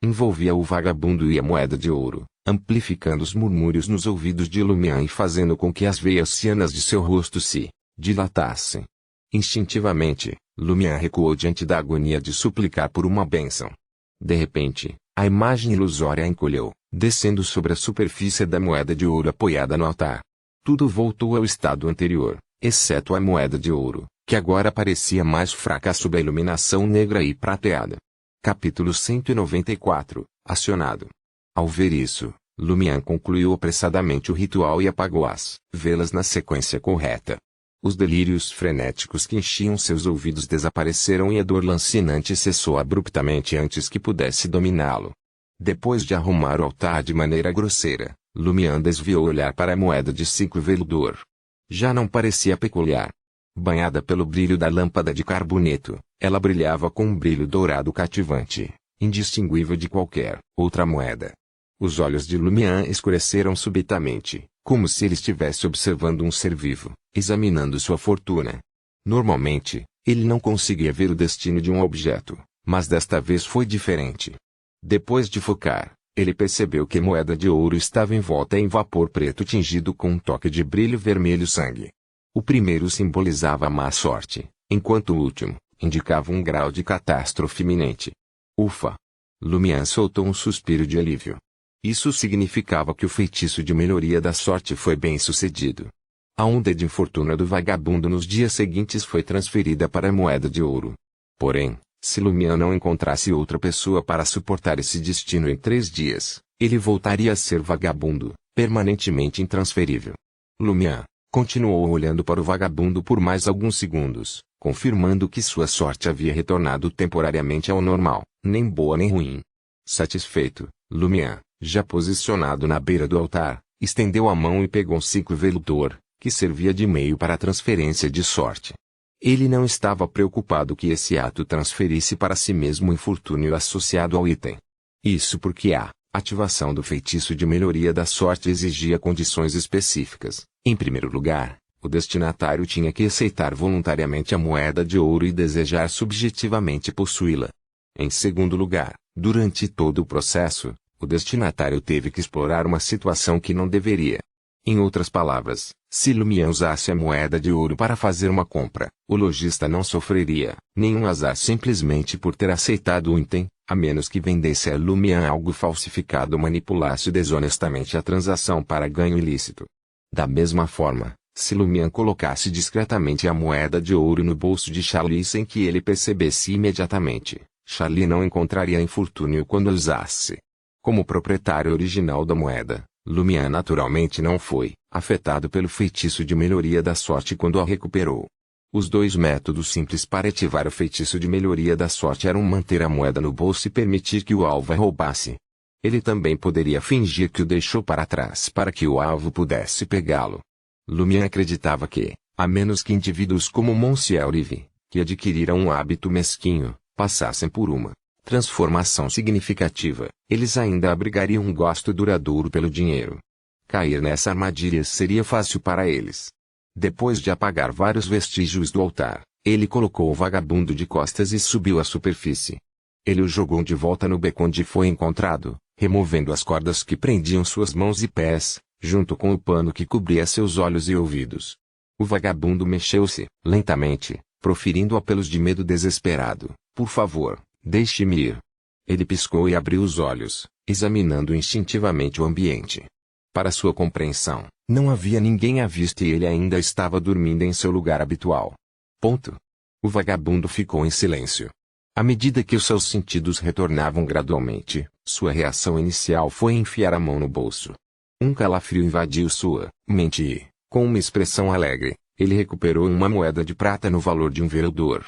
Envolvia o vagabundo e a moeda de ouro, amplificando os murmúrios nos ouvidos de Lumière e fazendo com que as veias cianas de seu rosto se dilatassem. Instintivamente, Lumière recuou diante da agonia de suplicar por uma bênção. De repente, a imagem ilusória encolheu, descendo sobre a superfície da moeda de ouro apoiada no altar. Tudo voltou ao estado anterior, exceto a moeda de ouro, que agora parecia mais fraca sob a iluminação negra e prateada. Capítulo 194, acionado. Ao ver isso, Lumière concluiu apressadamente o ritual e apagou as velas na sequência correta. Os delírios frenéticos que enchiam seus ouvidos desapareceram e a dor lancinante cessou abruptamente antes que pudesse dominá-lo. Depois de arrumar o altar de maneira grosseira, Lumière desviou o olhar para a moeda de 5 velutor. Já não parecia peculiar. Banhada pelo brilho da lâmpada de carboneto, ela brilhava com um brilho dourado cativante, indistinguível de qualquer outra moeda. Os olhos de Lumière escureceram subitamente, como se ele estivesse observando um ser vivo, examinando sua fortuna. Normalmente, ele não conseguia ver o destino de um objeto, mas desta vez foi diferente. Depois de focar, ele percebeu que a moeda de ouro estava envolta em vapor preto tingido com um toque de brilho vermelho sangue. O primeiro simbolizava a má sorte, enquanto o último indicava um grau de catástrofe iminente. Ufa! Lumière soltou um suspiro de alívio. Isso significava que o feitiço de melhoria da sorte foi bem sucedido. A onda de infortúnio do vagabundo nos dias seguintes foi transferida para a moeda de ouro. Porém, se Lumière não encontrasse outra pessoa para suportar esse destino em 3 dias, ele voltaria a ser vagabundo, permanentemente intransferível. Lumière continuou olhando para o vagabundo por mais alguns segundos, confirmando que sua sorte havia retornado temporariamente ao normal, nem boa nem ruim. Satisfeito, Lumière, já posicionado na beira do altar, estendeu a mão e pegou um 5 velutor, que servia de meio para a transferência de sorte. Ele não estava preocupado que esse ato transferisse para si mesmo o infortúnio associado ao item. Isso porque a ativação do feitiço de melhoria da sorte exigia condições específicas. Em primeiro lugar, o destinatário tinha que aceitar voluntariamente a moeda de ouro e desejar subjetivamente possuí-la. Em segundo lugar, durante todo o processo, o destinatário teve que explorar uma situação que não deveria. Em outras palavras, se Lumière usasse a moeda de ouro para fazer uma compra, o lojista não sofreria nenhum azar simplesmente por ter aceitado o item, a menos que vendesse a Lumière algo falsificado ou manipulasse desonestamente a transação para ganho ilícito. Da mesma forma, se Lumière colocasse discretamente a moeda de ouro no bolso de Charlie sem que ele percebesse imediatamente, Charlie não encontraria infortúnio quando a usasse. Como proprietário original da moeda, Lumière naturalmente não foi afetado pelo feitiço de melhoria da sorte quando a recuperou. Os 2 métodos simples para ativar o feitiço de melhoria da sorte eram manter a moeda no bolso e permitir que o alvo a roubasse. Ele também poderia fingir que o deixou para trás para que o alvo pudesse pegá-lo. Lumière acreditava que, a menos que indivíduos como Monsieur Olive, que adquiriram um hábito mesquinho, passassem por uma transformação significativa, eles ainda abrigariam um gosto duradouro pelo dinheiro. Cair nessa armadilha seria fácil para eles. Depois de apagar vários vestígios do altar, ele colocou o vagabundo de costas e subiu à superfície. Ele o jogou de volta no beco onde foi encontrado, removendo as cordas que prendiam suas mãos e pés, junto com o pano que cobria seus olhos e ouvidos. O vagabundo mexeu-se, lentamente, proferindo apelos de medo desesperado. Por favor, deixe-me ir. Ele piscou e abriu os olhos, examinando instintivamente o ambiente. Para sua compreensão, não havia ninguém à vista e ele ainda estava dormindo em seu lugar habitual. Ponto. O vagabundo ficou em silêncio. À medida que os seus sentidos retornavam gradualmente, sua reação inicial foi enfiar a mão no bolso. Um calafrio invadiu sua mente e, com uma expressão alegre, ele recuperou uma moeda de prata no valor de um vereador.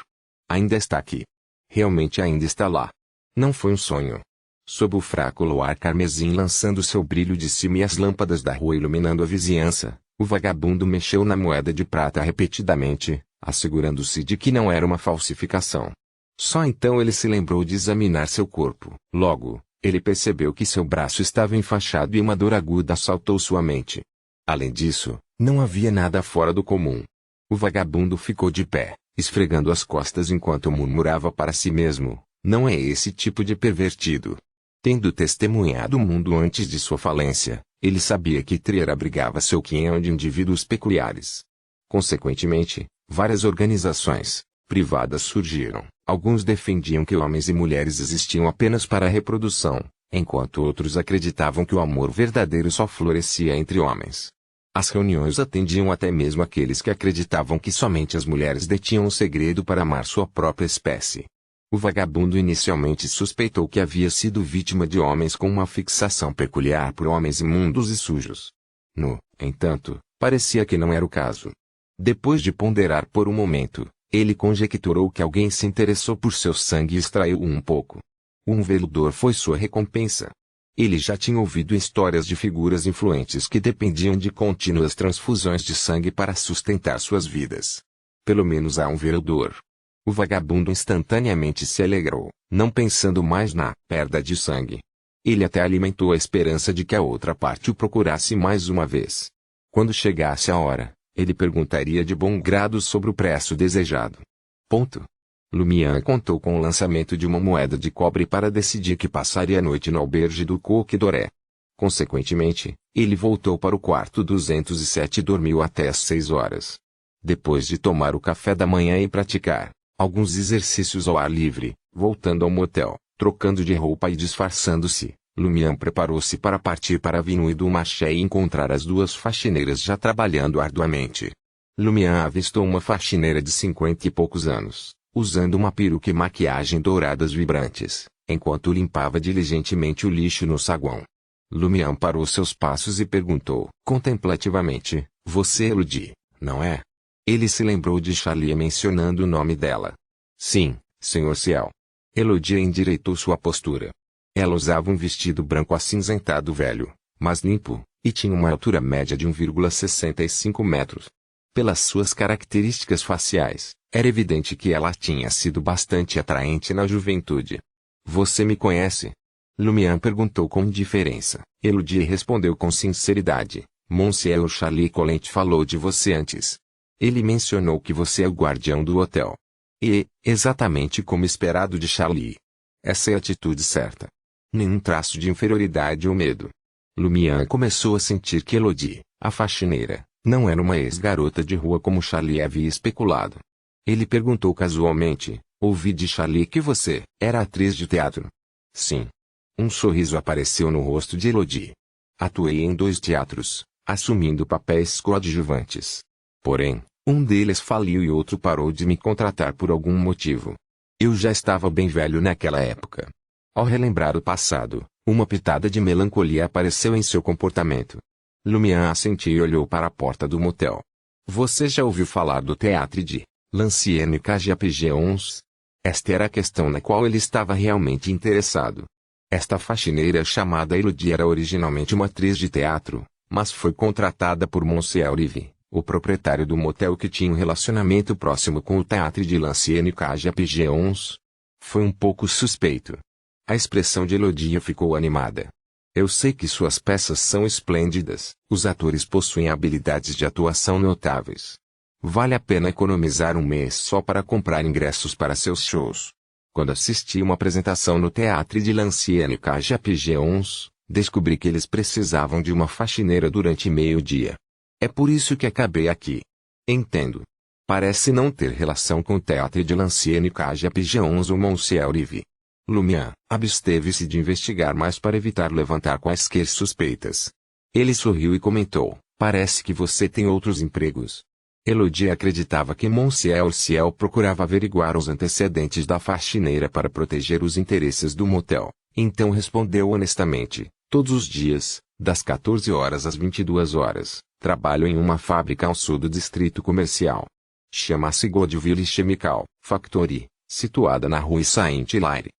Ainda está aqui. Realmente ainda está lá. Não foi um sonho. Sob o fraco luar carmesim lançando seu brilho de cima e as lâmpadas da rua iluminando a vizinhança, o vagabundo mexeu na moeda de prata repetidamente, assegurando-se de que não era uma falsificação. Só então ele se lembrou de examinar seu corpo. Logo, ele percebeu que seu braço estava enfaixado e uma dor aguda assaltou sua mente. Além disso, não havia nada fora do comum. O vagabundo ficou de pé, esfregando as costas enquanto murmurava para si mesmo, não é esse tipo de pervertido. Tendo testemunhado o mundo antes de sua falência, ele sabia que Trier abrigava seu quinhão de indivíduos peculiares. Consequentemente, várias organizações privadas surgiram. Alguns defendiam que homens e mulheres existiam apenas para a reprodução, enquanto outros acreditavam que o amor verdadeiro só florescia entre homens. As reuniões atendiam até mesmo aqueles que acreditavam que somente as mulheres detinham o segredo para amar sua própria espécie. O vagabundo inicialmente suspeitou que havia sido vítima de homens com uma fixação peculiar por homens imundos e sujos. No entanto, parecia que não era o caso. Depois de ponderar por um momento, ele conjecturou que alguém se interessou por seu sangue e extraiu um pouco. Um velador foi sua recompensa. Ele já tinha ouvido histórias de figuras influentes que dependiam de contínuas transfusões de sangue para sustentar suas vidas. Pelo menos há um velador. O vagabundo instantaneamente se alegrou, não pensando mais na perda de sangue. Ele até alimentou a esperança de que a outra parte o procurasse mais uma vez. Quando chegasse a hora, ele perguntaria de bom grado sobre o preço desejado. Ponto. Lumière contou com o lançamento de uma moeda de cobre para decidir que passaria a noite no albergue do Coq d'Oré. Consequentemente, ele voltou para o quarto 207 e dormiu até às 6 horas. Depois de tomar o café da manhã e praticar alguns exercícios ao ar livre, voltando ao motel, trocando de roupa e disfarçando-se, Lumière preparou-se para partir para a Avenue du Marché e encontrar as duas faxineiras já trabalhando arduamente. Lumière avistou uma faxineira de 50 e poucos anos, usando uma peruca e maquiagem douradas vibrantes, enquanto limpava diligentemente o lixo no saguão. Lumière parou seus passos e perguntou, contemplativamente, você é Elodie, não é? Ele se lembrou de Charlie mencionando o nome dela. Sim, Sr. Ciel. Elodie endireitou sua postura. Ela usava um vestido branco acinzentado velho, mas limpo, e tinha uma altura média de 1,65 metros. Pelas suas características faciais, era evidente que ela tinha sido bastante atraente na juventude. Você me conhece? Lumière perguntou com indiferença. Elodie respondeu com sinceridade. Monsieur Charlie Collet falou de você antes. Ele mencionou que você é o guardião do hotel. E, exatamente como esperado de Charlie. Essa é a atitude certa. Nenhum traço de inferioridade ou medo. Lumière começou a sentir que Elodie, a faxineira, não era uma ex-garota de rua como Charlie havia especulado. Ele perguntou casualmente, ouvi de Charlie que você era atriz de teatro. Sim. Um sorriso apareceu no rosto de Elodie. Atuei em 2 teatros, assumindo papéis coadjuvantes. Porém, um deles faliu e outro parou de me contratar por algum motivo. Eu já estava bem velho naquela época. Ao relembrar o passado, uma pitada de melancolia apareceu em seu comportamento. Lumière assentiu e olhou para a porta do motel. Você já ouviu falar do Théâtre de l'Ancienne KGAPG 11? Esta era a questão na qual ele estava realmente interessado. Esta faxineira chamada Elodie era originalmente uma atriz de teatro, mas foi contratada por Monsieur Rive, o proprietário do motel que tinha um relacionamento próximo com o Théâtre de l'Ancienne Cage Pigeons. Foi um pouco suspeito. A expressão de Elodie ficou animada. Eu sei que suas peças são esplêndidas, os atores possuem habilidades de atuação notáveis. Vale a pena economizar um mês só para comprar ingressos para seus shows. Quando assisti uma apresentação no Théâtre de l'Ancienne Cage Pigeons, descobri que eles precisavam de uma faxineira durante meio-dia. É por isso que acabei aqui. Entendo. Parece não ter relação com o Théâtre de l'Ancienne Cage Pigeons ou Monsieur Rive. Lumian absteve-se de investigar mais para evitar levantar quaisquer suspeitas. Ele sorriu e comentou, parece que você tem outros empregos. Elodie acreditava que Monsieur Ciel procurava averiguar os antecedentes da faxineira para proteger os interesses do motel, então respondeu honestamente, todos os dias, das 14 horas às 22 horas, trabalho em uma fábrica ao sul do distrito comercial. Chama-se Godville Chemical Factory, situada na rue Saint-Hilaire.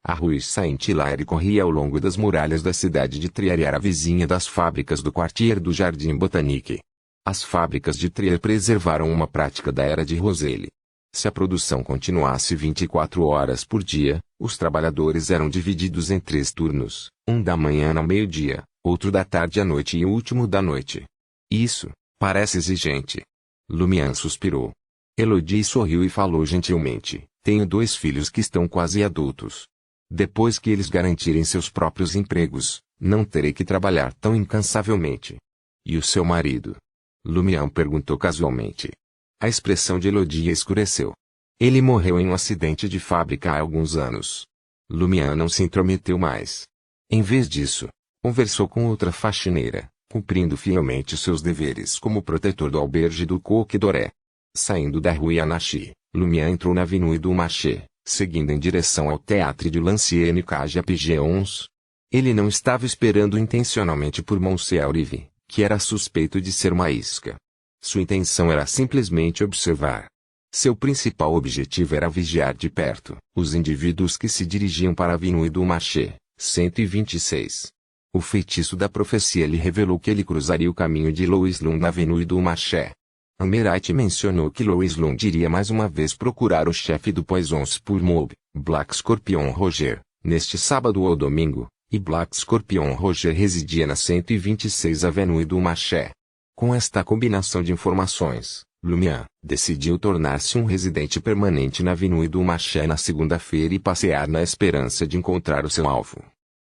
A rue Saint-Hilaire corria ao longo das muralhas da cidade de Trier e era vizinha das fábricas do quartier do Jardim Botanique. As fábricas de Trier preservaram uma prática da era de Roselle. Se a produção continuasse 24 horas por dia, os trabalhadores eram divididos em 3 turnos, um da manhã ao meio-dia, outro da tarde à noite e o último da noite. Isso parece exigente. Lumian suspirou. Elodie sorriu e falou gentilmente, tenho 2 filhos que estão quase adultos. Depois que eles garantirem seus próprios empregos, não terei que trabalhar tão incansavelmente. E o seu marido? Lumian perguntou casualmente. A expressão de Elodie escureceu. Ele morreu em um acidente de fábrica há alguns anos. Lumian não se intrometeu mais. Em vez disso, conversou com outra faxineira, cumprindo fielmente seus deveres como protetor do albergue do Coq Doré. Saindo da rue Anachi, Lumian entrou na Avenue du Marché, seguindo em direção ao Théâtre de l'Ancienne Cage Pigeons. Ele não estava esperando intencionalmente por Monsieur Rive, que era suspeito de ser uma isca. Sua intenção era simplesmente observar. Seu principal objetivo era vigiar de perto os indivíduos que se dirigiam para a Avenue du Marché, 126. O feitiço da profecia lhe revelou que ele cruzaria o caminho de Louis Lund na Avenue du Marché. Almeright mencionou que Louis Lund iria mais uma vez procurar o chefe do Poisons pour Mob, Black Scorpion Roger, neste sábado ou domingo, e Black Scorpion Roger residia na 126 Avenue du Marché. Com esta combinação de informações, Lumian decidiu tornar-se um residente permanente na Avenue du Marché na segunda-feira e passear na esperança de encontrar o seu alvo.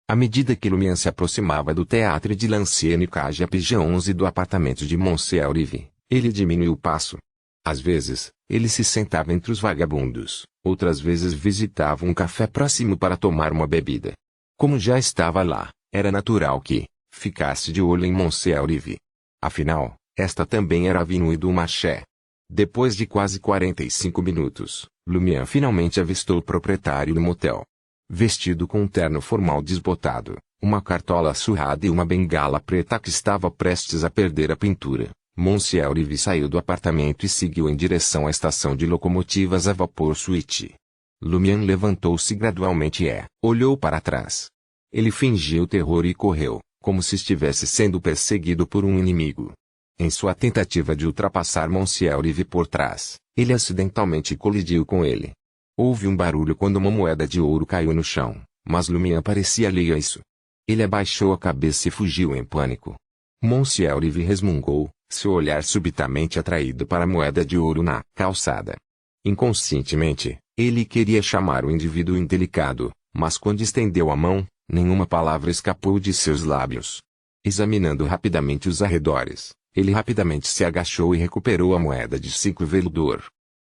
À medida que Lumian se aproximava do Théâtre de l'Ancienne Cage Pigeons e do apartamento de Monsieur Rive, ele diminuiu o passo. Às vezes, ele se sentava entre os vagabundos, outras vezes visitava um café próximo para tomar uma bebida. Como já estava lá, era natural que ficasse de olho em Monsieur Rive. Afinal, esta também era a Avenue du Marché. Depois de quase 45 minutos, Lumian finalmente avistou o proprietário do motel. Vestido com um terno formal desbotado, uma cartola surrada e uma bengala preta que estava prestes a perder a pintura, Monsieur Rive saiu do apartamento e seguiu em direção à estação de locomotivas a vapor Suite. Lumian levantou-se gradualmente e olhou para trás. Ele fingiu terror e correu, como se estivesse sendo perseguido por um inimigo. Em sua tentativa de ultrapassar Monsieur Rive por trás, ele acidentalmente colidiu com ele. Houve um barulho quando uma moeda de ouro caiu no chão, mas Lumian parecia alheio a isso. Ele abaixou a cabeça e fugiu em pânico. Monsieur Rive resmungou, seu olhar subitamente atraído para a moeda de ouro na calçada. Inconscientemente, ele queria chamar o indivíduo indelicado, mas quando estendeu a mão, nenhuma palavra escapou de seus lábios. Examinando rapidamente os arredores, ele rapidamente se agachou e recuperou a moeda de 5 veludor.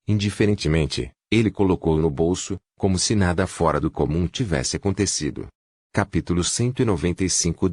Indiferentemente, ele colocou no bolso, como se nada fora do comum tivesse acontecido. Capítulo 195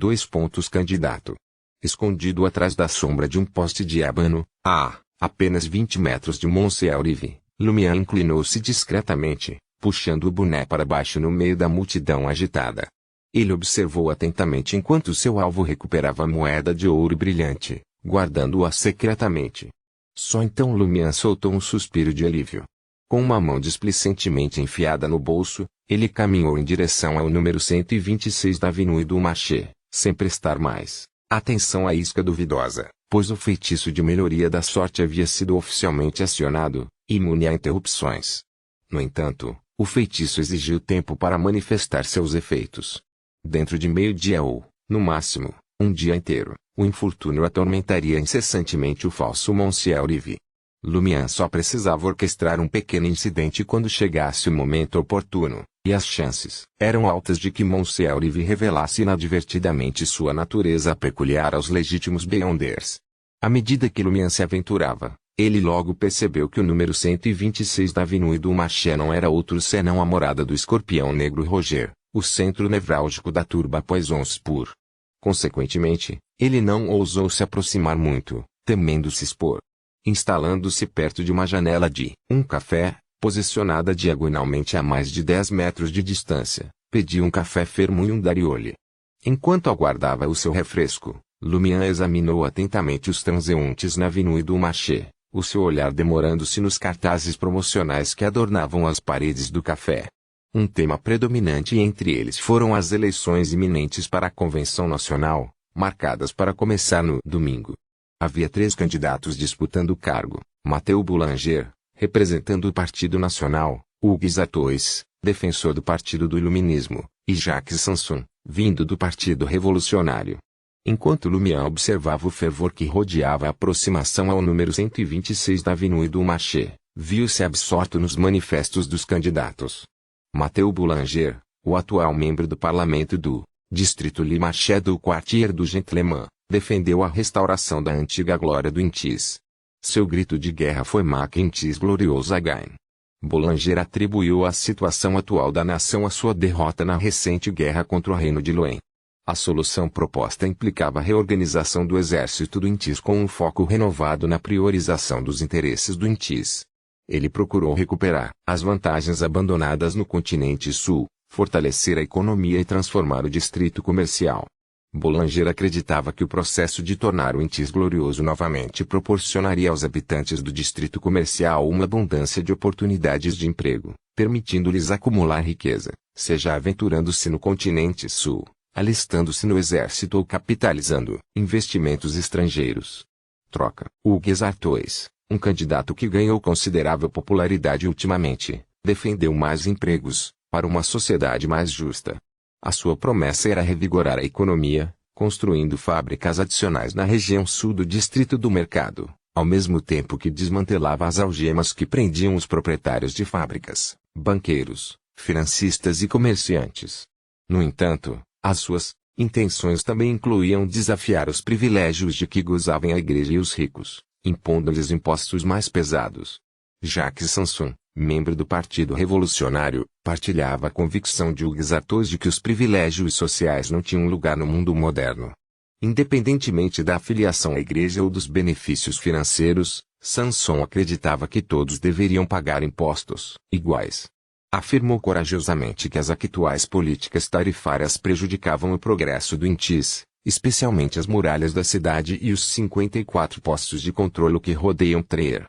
Candidato. Escondido atrás da sombra de um poste de ébano, a apenas 20 metros de Monsieur Rive, Lumian inclinou-se discretamente, puxando o boné para baixo no meio da multidão agitada. Ele observou atentamente enquanto seu alvo recuperava a moeda de ouro brilhante, guardando-a secretamente. Só então Lumian soltou um suspiro de alívio. Com uma mão displicentemente enfiada no bolso, ele caminhou em direção ao número 126 da Avenue du Marché, sem prestar mais atenção à isca duvidosa, pois o feitiço de melhoria da sorte havia sido oficialmente acionado, imune a interrupções. No entanto, o feitiço exigiu tempo para manifestar seus efeitos. Dentro de meio-dia ou, no máximo, um dia inteiro, o infortúnio atormentaria incessantemente o falso Monsieur Rive. Lumière só precisava orquestrar um pequeno incidente quando chegasse o momento oportuno, e as chances eram altas de que Monsieur Rive revelasse inadvertidamente sua natureza peculiar aos legítimos Beyonders. À medida que Lumière se aventurava, ele logo percebeu que o número 126 da Avenue du Marché não era outro senão a morada do escorpião negro Roger, o centro nevrálgico da turba Poisons Pur. Consequentemente, ele não ousou se aproximar muito, temendo se expor. Instalando-se perto de uma janela de um café, posicionada diagonalmente a mais de 10 metros de distância, pediu um café fermo e um Dariole. Enquanto aguardava o seu refresco, Lumière examinou atentamente os transeuntes na Avenue du Marché, o seu olhar demorando-se nos cartazes promocionais que adornavam as paredes do café. Um tema predominante entre eles foram as eleições iminentes para a Convenção Nacional, marcadas para começar no domingo. Havia 3 candidatos disputando o cargo: Mathieu Boulanger, representando o Partido Nacional, Hugues Artois, defensor do Partido do Iluminismo, e Jacques Sanson, vindo do Partido Revolucionário. Enquanto Lumière observava o fervor que rodeava a aproximação ao número 126 da Avenue du Marché, viu-se absorto nos manifestos dos candidatos. Mathieu Boulanger, o atual membro do parlamento do Distrito Le Marché do Quartier du Gentleman, defendeu a restauração da antiga glória do Intis. Seu grito de guerra foi Mac Intis Glorious Again. Boulanger atribuiu a situação atual da nação à sua derrota na recente guerra contra o reino de Loen. A solução proposta implicava a reorganização do exército do Intis com um foco renovado na priorização dos interesses do Intis. Ele procurou recuperar as vantagens abandonadas no continente sul, fortalecer a economia e transformar o distrito comercial. Boulanger acreditava que o processo de tornar o Intis glorioso novamente proporcionaria aos habitantes do distrito comercial uma abundância de oportunidades de emprego, permitindo-lhes acumular riqueza, seja aventurando-se no continente sul, alistando-se no exército ou capitalizando investimentos estrangeiros. Troca. Hugues Artois, um candidato que ganhou considerável popularidade ultimamente, defendeu mais empregos, para uma sociedade mais justa. A sua promessa era revigorar a economia, construindo fábricas adicionais na região sul do Distrito do Mercado, ao mesmo tempo que desmantelava as algemas que prendiam os proprietários de fábricas, banqueiros, financistas e comerciantes. No entanto, as suas intenções também incluíam desafiar os privilégios de que gozavam a igreja e os ricos, impondo-lhes impostos mais pesados. Jacques Sanson, membro do Partido Revolucionário, partilhava a convicção de Hugues Artois de que os privilégios sociais não tinham lugar no mundo moderno. Independentemente da afiliação à igreja ou dos benefícios financeiros, Sanson acreditava que todos deveriam pagar impostos iguais. Afirmou corajosamente que as atuais políticas tarifárias prejudicavam o progresso do Intis, especialmente as muralhas da cidade e os 54 postos de controle que rodeiam Trier.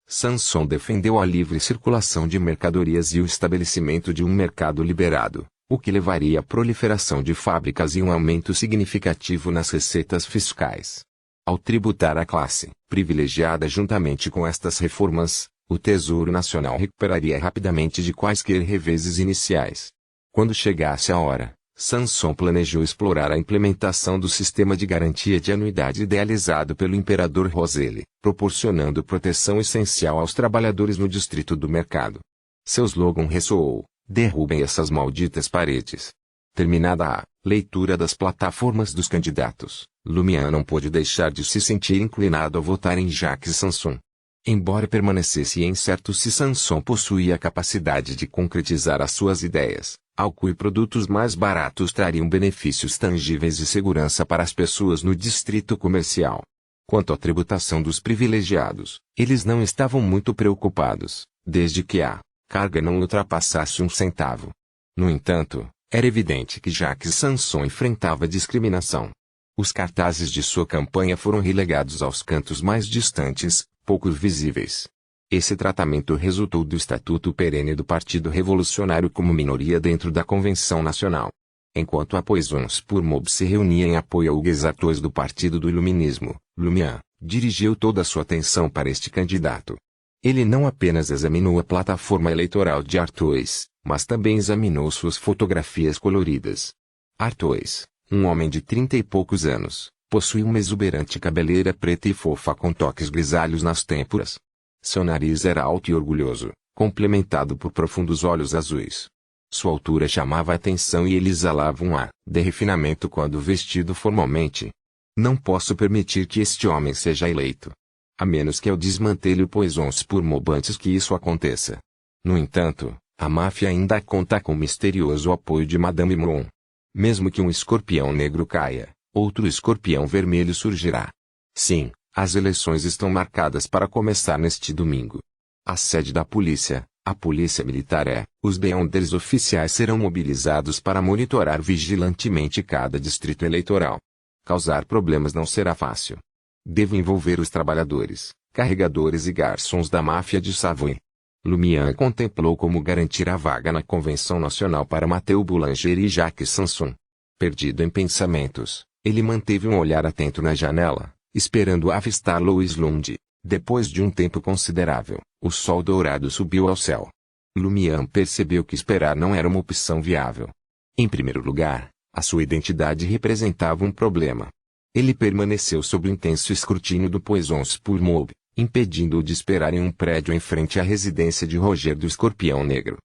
Sanson defendeu a livre circulação de mercadorias e o estabelecimento de um mercado liberado, o que levaria à proliferação de fábricas e um aumento significativo nas receitas fiscais. Ao tributar a classe privilegiada juntamente com estas reformas, o Tesouro Nacional recuperaria rapidamente de quaisquer reveses iniciais. Quando chegasse a hora, Sanson planejou explorar a implementação do sistema de garantia de anuidade idealizado pelo imperador Roselle, proporcionando proteção essencial aos trabalhadores no distrito do mercado. Seu slogan ressoou: derrubem essas malditas paredes. Terminada a leitura das plataformas dos candidatos, Lumière não pôde deixar de se sentir inclinado a votar em Jacques Sanson. Embora permanecesse incerto se Sanson possuía a capacidade de concretizar as suas ideias, álcool e produtos mais baratos trariam benefícios tangíveis e segurança para as pessoas no distrito comercial. Quanto à tributação dos privilegiados, eles não estavam muito preocupados, desde que a carga não ultrapassasse um centavo. No entanto, era evidente que Jacques Sanson enfrentava discriminação. Os cartazes de sua campanha foram relegados aos cantos mais distantes, pouco visíveis. Esse tratamento resultou do Estatuto Perene do Partido Revolucionário como minoria dentro da Convenção Nacional. Enquanto a Poisons pour Mob se reunia em apoio ao Hugues Artois do Partido do Iluminismo, Lumian dirigiu toda a sua atenção para este candidato. Ele não apenas examinou a plataforma eleitoral de Artois, mas também examinou suas fotografias coloridas. Artois, um homem de 30 e poucos anos, possui uma exuberante cabeleira preta e fofa com toques grisalhos nas têmporas. Seu nariz era alto e orgulhoso, complementado por profundos olhos azuis. Sua altura chamava a atenção e ele exalava um ar de refinamento quando vestido formalmente. Não posso permitir que este homem seja eleito. A menos que eu desmantele o Poisons pour Mob antes que isso aconteça. No entanto, a máfia ainda conta com o misterioso apoio de Madame Moon. Mesmo que um escorpião negro caia, outro escorpião vermelho surgirá. Sim, as eleições estão marcadas para começar neste domingo. A sede da polícia, a polícia militar os beonders oficiais serão mobilizados para monitorar vigilantemente cada distrito eleitoral. Causar problemas não será fácil. Devo envolver os trabalhadores, carregadores e garçons da máfia de Savoy. Lumian contemplou como garantir a vaga na Convenção Nacional para Mathieu Boulanger e Jacques Sanson. Perdido em pensamentos, ele manteve um olhar atento na janela, esperando avistar Louis Lund. Depois de um tempo considerável, o sol dourado subiu ao céu. Lumian percebeu que esperar não era uma opção viável. Em primeiro lugar, a sua identidade representava um problema. Ele permaneceu sob o intenso escrutínio do Poisons pour Mob, impedindo-o de esperar em um prédio em frente à residência de Roger do Escorpião Negro.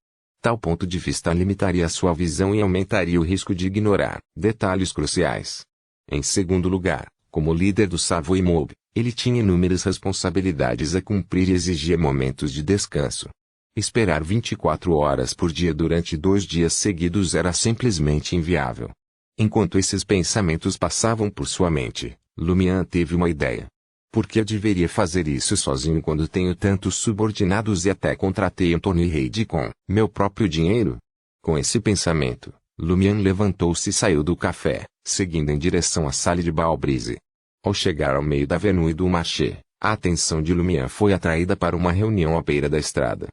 Tal ponto de vista limitaria sua visão e aumentaria o risco de ignorar detalhes cruciais. Em segundo lugar, como líder do Savoy Mob, ele tinha inúmeras responsabilidades a cumprir e exigia momentos de descanso. Esperar 24 horas por dia durante 2 dias seguidos era simplesmente inviável. Enquanto esses pensamentos passavam por sua mente, Lumian teve uma ideia. Por que eu deveria fazer isso sozinho quando tenho tantos subordinados e até contratei Anthony Reid com meu próprio dinheiro? Com esse pensamento, Lumian levantou-se e saiu do café, seguindo em direção à Salle de Balbrise. Ao chegar ao meio da Avenue du Marché, a atenção de Lumian foi atraída para uma reunião à beira da estrada.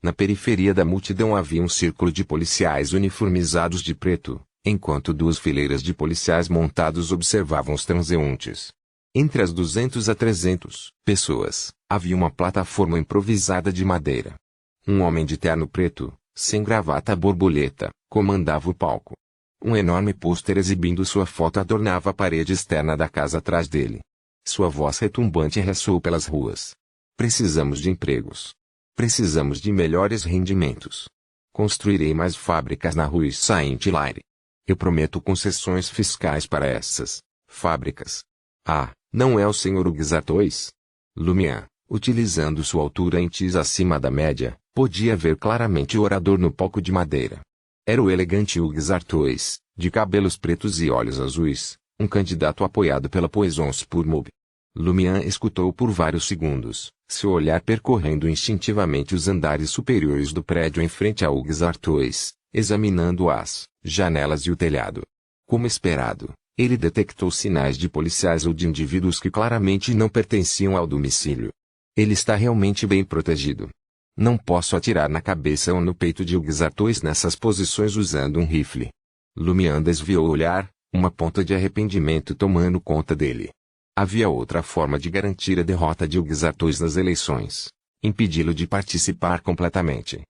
Na periferia da multidão havia um círculo de policiais uniformizados de preto, enquanto 2 fileiras de policiais montados observavam os transeuntes. Entre as 200 a 300 pessoas, havia uma plataforma improvisada de madeira. Um homem de terno preto, sem gravata borboleta, comandava o palco. Um enorme pôster exibindo sua foto adornava a parede externa da casa atrás dele. Sua voz retumbante ressoou pelas ruas. Precisamos de empregos. Precisamos de melhores rendimentos. Construirei mais fábricas na Rue Saint-Hilaire. Eu prometo concessões fiscais para essas fábricas. Ah, não é o Sr. Hugues Artois? Lumian, utilizando sua altura em tis acima da média, podia ver claramente o orador no palco de madeira. Era o elegante Hugues Artois, de cabelos pretos e olhos azuis, um candidato apoiado pela Poisons pour Mob. Lumian escutou por vários segundos, seu olhar percorrendo instintivamente os andares superiores do prédio em frente a Hugues Artois, examinando as janelas e o telhado. Como esperado, ele detectou sinais de policiais ou de indivíduos que claramente não pertenciam ao domicílio. Ele está realmente bem protegido. Não posso atirar na cabeça ou no peito de Hugues Artois nessas posições usando um rifle. Lumian desviou o olhar, uma ponta de arrependimento tomando conta dele. Havia outra forma de garantir a derrota de Hugues Artois nas eleições: impedi-lo de participar completamente.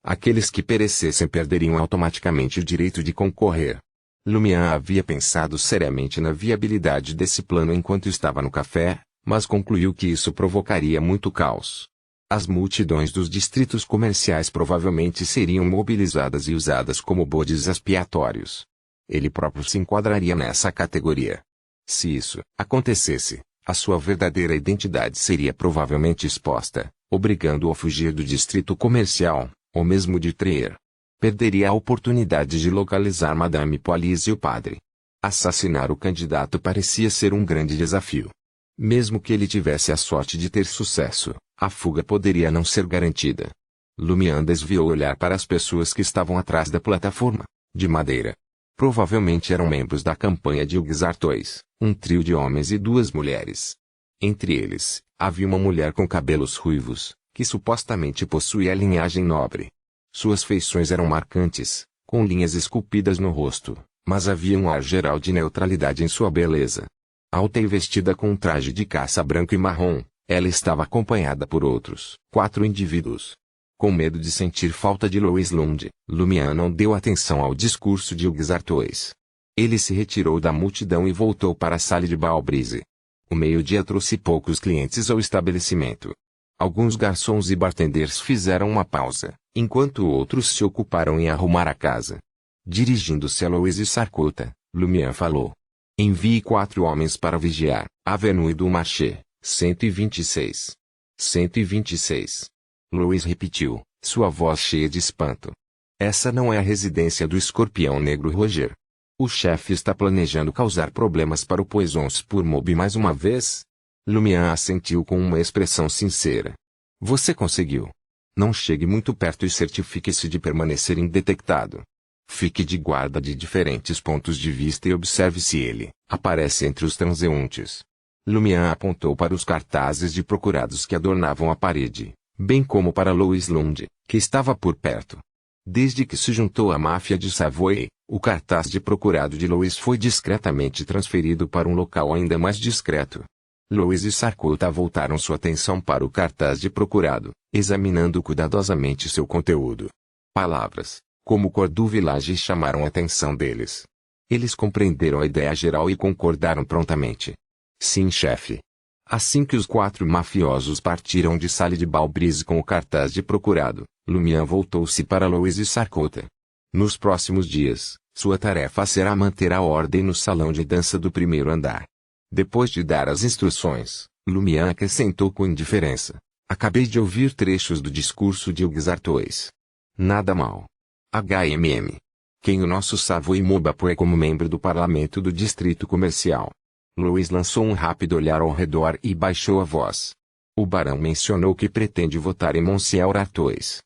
Aqueles que perecessem perderiam automaticamente o direito de concorrer. Lumian havia pensado seriamente na viabilidade desse plano enquanto estava no café, mas concluiu que isso provocaria muito caos. As multidões dos distritos comerciais provavelmente seriam mobilizadas e usadas como bodes expiatórios. Ele próprio se enquadraria nessa categoria. Se isso acontecesse, a sua verdadeira identidade seria provavelmente exposta, obrigando-o a fugir do distrito comercial, ou mesmo de Trier. Perderia a oportunidade de localizar Madame Poilise e o padre. Assassinar o candidato parecia ser um grande desafio. Mesmo que ele tivesse a sorte de ter sucesso, a fuga poderia não ser garantida. Lumian desviou o olhar para as pessoas que estavam atrás da plataforma de madeira. Provavelmente eram membros da campanha de Hugues Artois, um trio de homens e 2 mulheres. Entre eles, havia uma mulher com cabelos ruivos, que supostamente possuía linhagem nobre. Suas feições eram marcantes, com linhas esculpidas no rosto, mas havia um ar geral de neutralidade em sua beleza. Alta e vestida com um traje de caça branco e marrom, ela estava acompanhada por outros 4 indivíduos. Com medo de sentir falta de Louis Lund, Lumière não deu atenção ao discurso de Hugues Artois. Ele se retirou da multidão e voltou para a sala de Balbrise. O meio-dia trouxe poucos clientes ao estabelecimento. Alguns garçons e bartenders fizeram uma pausa, enquanto outros se ocuparam em arrumar a casa. Dirigindo-se a Louise Sarcota, Lumière falou: envie 4 homens para vigiar Avenue du Marché, 126. 126. Louise repetiu, sua voz cheia de espanto. Essa não é a residência do escorpião negro Roger. O chefe está planejando causar problemas para o Poissons pour Mob mais uma vez? Lumière assentiu com uma expressão sincera. Você conseguiu. Não chegue muito perto e certifique-se de permanecer indetectado. Fique de guarda de diferentes pontos de vista e observe se ele aparece entre os transeuntes. Lumière apontou para os cartazes de procurados que adornavam a parede, bem como para Louis Lund, que estava por perto. Desde que se juntou à máfia de Savoy, o cartaz de procurado de Louis foi discretamente transferido para um local ainda mais discreto. Louis e Sarcota voltaram sua atenção para o cartaz de procurado, examinando cuidadosamente seu conteúdo. Palavras, como Cordoue Village, chamaram a atenção deles. Eles compreenderam a ideia geral e concordaram prontamente. Sim, chefe. Assim que os 4 mafiosos partiram de Salle de Balbrise com o cartaz de procurado, Lumière voltou-se para Louis e Sarcota. Nos próximos dias, sua tarefa será manter a ordem no salão de dança do primeiro andar. Depois de dar as instruções, Lumière acrescentou com indiferença: acabei de ouvir trechos do discurso de Hugues Artois. Nada mal. HMM. Quem o nosso Savoy Mob apoia como membro do parlamento do distrito comercial. Louis lançou um rápido olhar ao redor e baixou a voz. O barão mencionou que pretende votar em Monsieur Artois.